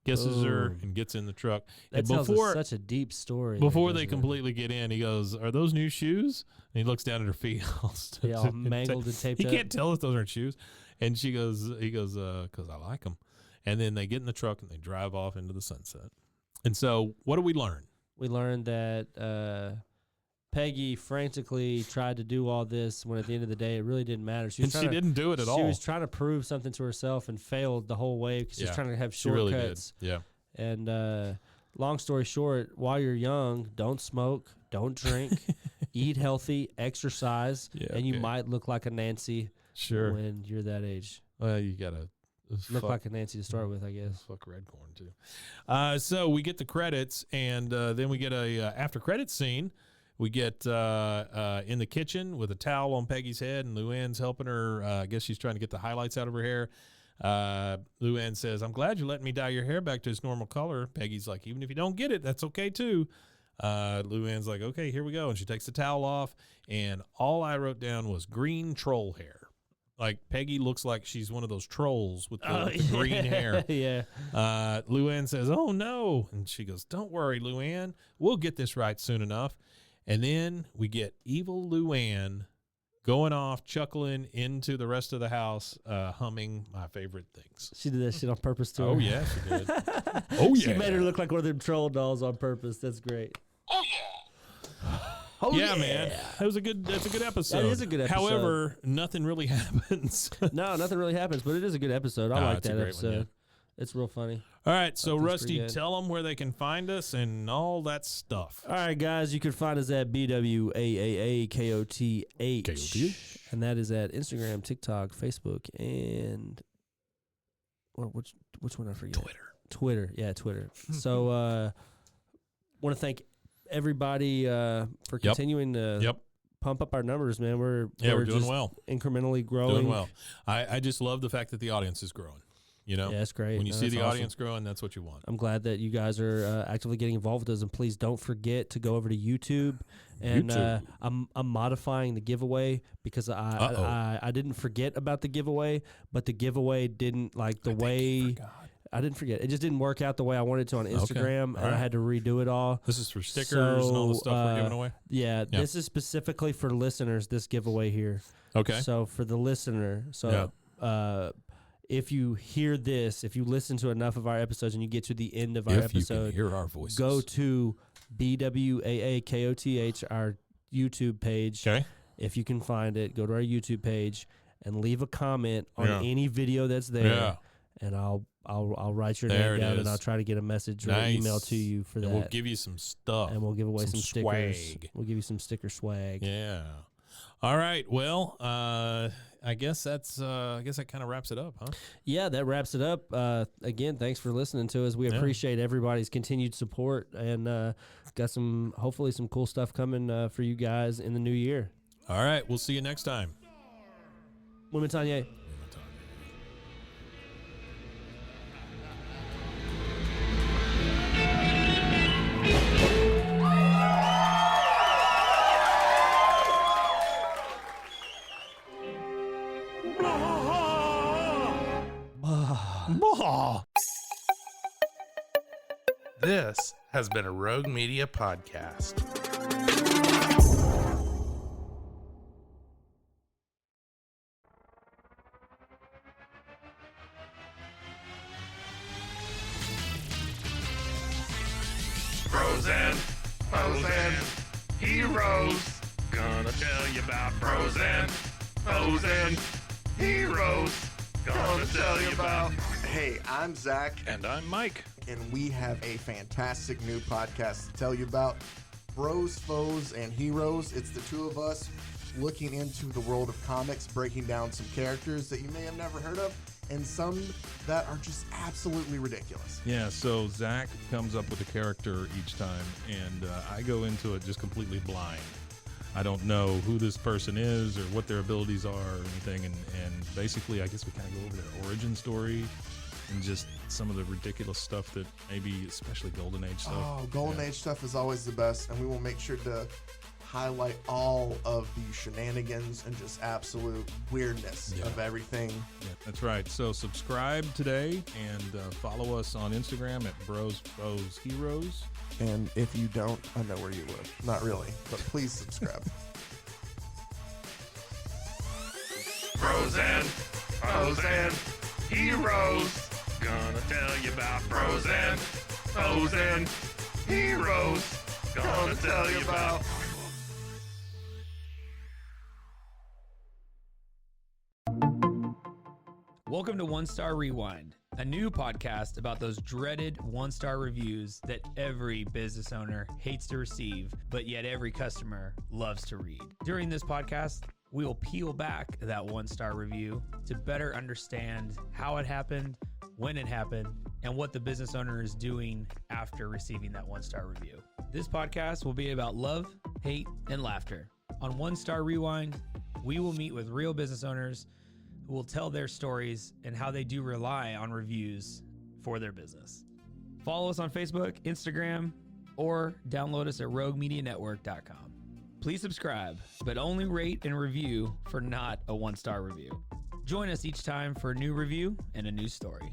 kisses her, and gets in the truck. That tells us such a deep story. Before they completely get in, he goes, are those new shoes? And he looks down at her feet. all mangled and taped up. He can't tell if those aren't shoes. And he goes, because I like them. And then they get in the truck and they drive off into the sunset. And so what do we learn? We learned that Peggy frantically tried to do all this when at the end of the day it really didn't matter. She didn't do it at all. She was trying to prove something to herself and failed the whole way because she was trying to have shortcuts. She really did. Yeah. And long story short, while you're young, don't smoke, don't drink, eat healthy, exercise, and you might look like a Nancy when you're that age. Well, you got to look like a Nancy to start with, I guess. Fuck Redcorn, too. So we get the credits, and then we get a after credits scene. We get in the kitchen with a towel on Peggy's head, and Luann's helping her. I guess she's trying to get the highlights out of her hair. Luann says, I'm glad you're letting me dye your hair back to its normal color. Peggy's like, even if you don't get it, that's okay, too. Luann's like, okay, here we go. And she takes the towel off, and all I wrote down was green troll hair. Like, Peggy looks like she's one of those trolls with the green hair. Yeah. Luann says, oh, no. And she goes, don't worry, Luann. We'll get this right soon enough. And then we get evil Luann going off, chuckling into the rest of the house, humming my favorite things. She did that shit on purpose, too. Oh, yeah, she did. Oh, yeah. She made her look like one of them troll dolls on purpose. That's great. Oh, yeah. Oh, yeah, man. That's a good episode. That is a good episode. However, nothing really happens. No, nothing really happens, but it is a good episode. I like that episode. One, yeah. It's real funny. All right, so Rusty, tell them where they can find us and all that stuff. All right, guys, you can find us at BWAAAKOTH. And that is at Instagram, TikTok, Facebook, and which one I forget? Twitter. Yeah, Twitter. So want to thank everybody for continuing to pump up our numbers, man. We're doing well. Incrementally growing. Doing well. I just love the fact that the audience is growing. You know, yeah, that's great. When you see the audience growing, that's what you want. I'm glad that you guys are actively getting involved with us, and please don't forget to go over to YouTube. And I'm modifying the giveaway because I didn't forget about the giveaway, but the giveaway didn't like the way. I didn't forget. It just didn't work out the way I wanted to on Instagram, and I had to redo it all. This is for stickers and all the stuff we're giving away? Yeah, this is specifically for listeners, this giveaway here. Okay. So for the listener, if you hear this, if you listen to enough of our episodes and you get to the end of our episode, you can hear our voices. Go to BWAAKOTH, our YouTube page. Okay. If you can find it, go to our YouTube page and leave a comment on any video that's there. Yeah. And I'll I'll write your There name it down, is. and I'll try to get a message or Nice. email to you for that. And we'll give you some stuff. And we'll give away some stickers. swag. We'll give you some sticker swag. Yeah. All right. Well, I guess that kind of wraps it up, huh? Yeah, that wraps it up. Again, thanks for listening to us. We appreciate everybody's continued support, and got hopefully some cool stuff coming for you guys in the new year. All right. We'll see you next time. Wimitanye. This has been a Rogue Media podcast. Frozen, heroes. Gonna tell you about Frozen, heroes. Gonna tell you about. Hey, I'm Zach, And I'm Mike. and we have a fantastic new podcast to tell you about. Bros, Foes, and Heroes. It's the two of us looking into the world of comics, breaking down some characters that you may have never heard of, and some that are just absolutely ridiculous. Yeah, so Zach comes up with a character each time, and I go into it just completely blind. I don't know who this person is or what their abilities are or anything, and basically I guess we kind of go over their origin story and just some of the ridiculous stuff that maybe, especially Golden Age stuff. Oh, Golden Age stuff is always the best, and we will make sure to highlight all of the shenanigans and just absolute weirdness of everything. Yeah, that's right. So subscribe today and follow us on Instagram at Bros Foes Heroes. And if you don't, I know where you live. Not really, but please subscribe. Frozen, heroes. Gonna tell you about Frozen, heroes. Gonna tell you about. Welcome to One Star Rewind, a new podcast about those dreaded one-star reviews that every business owner hates to receive, but yet every customer loves to read. During this podcast, we will peel back that one-star review to better understand how it happened, when it happened, and what the business owner is doing after receiving that one-star review. This podcast will be about love, hate, and laughter. On One Star Rewind, we will meet with real business owners who will tell their stories and how they do rely on reviews for their business. Follow us on Facebook, Instagram, or download us at roguemedianetwork.com. Please subscribe, but only rate and review for not a one-star review. Join us each time for a new review and a new story.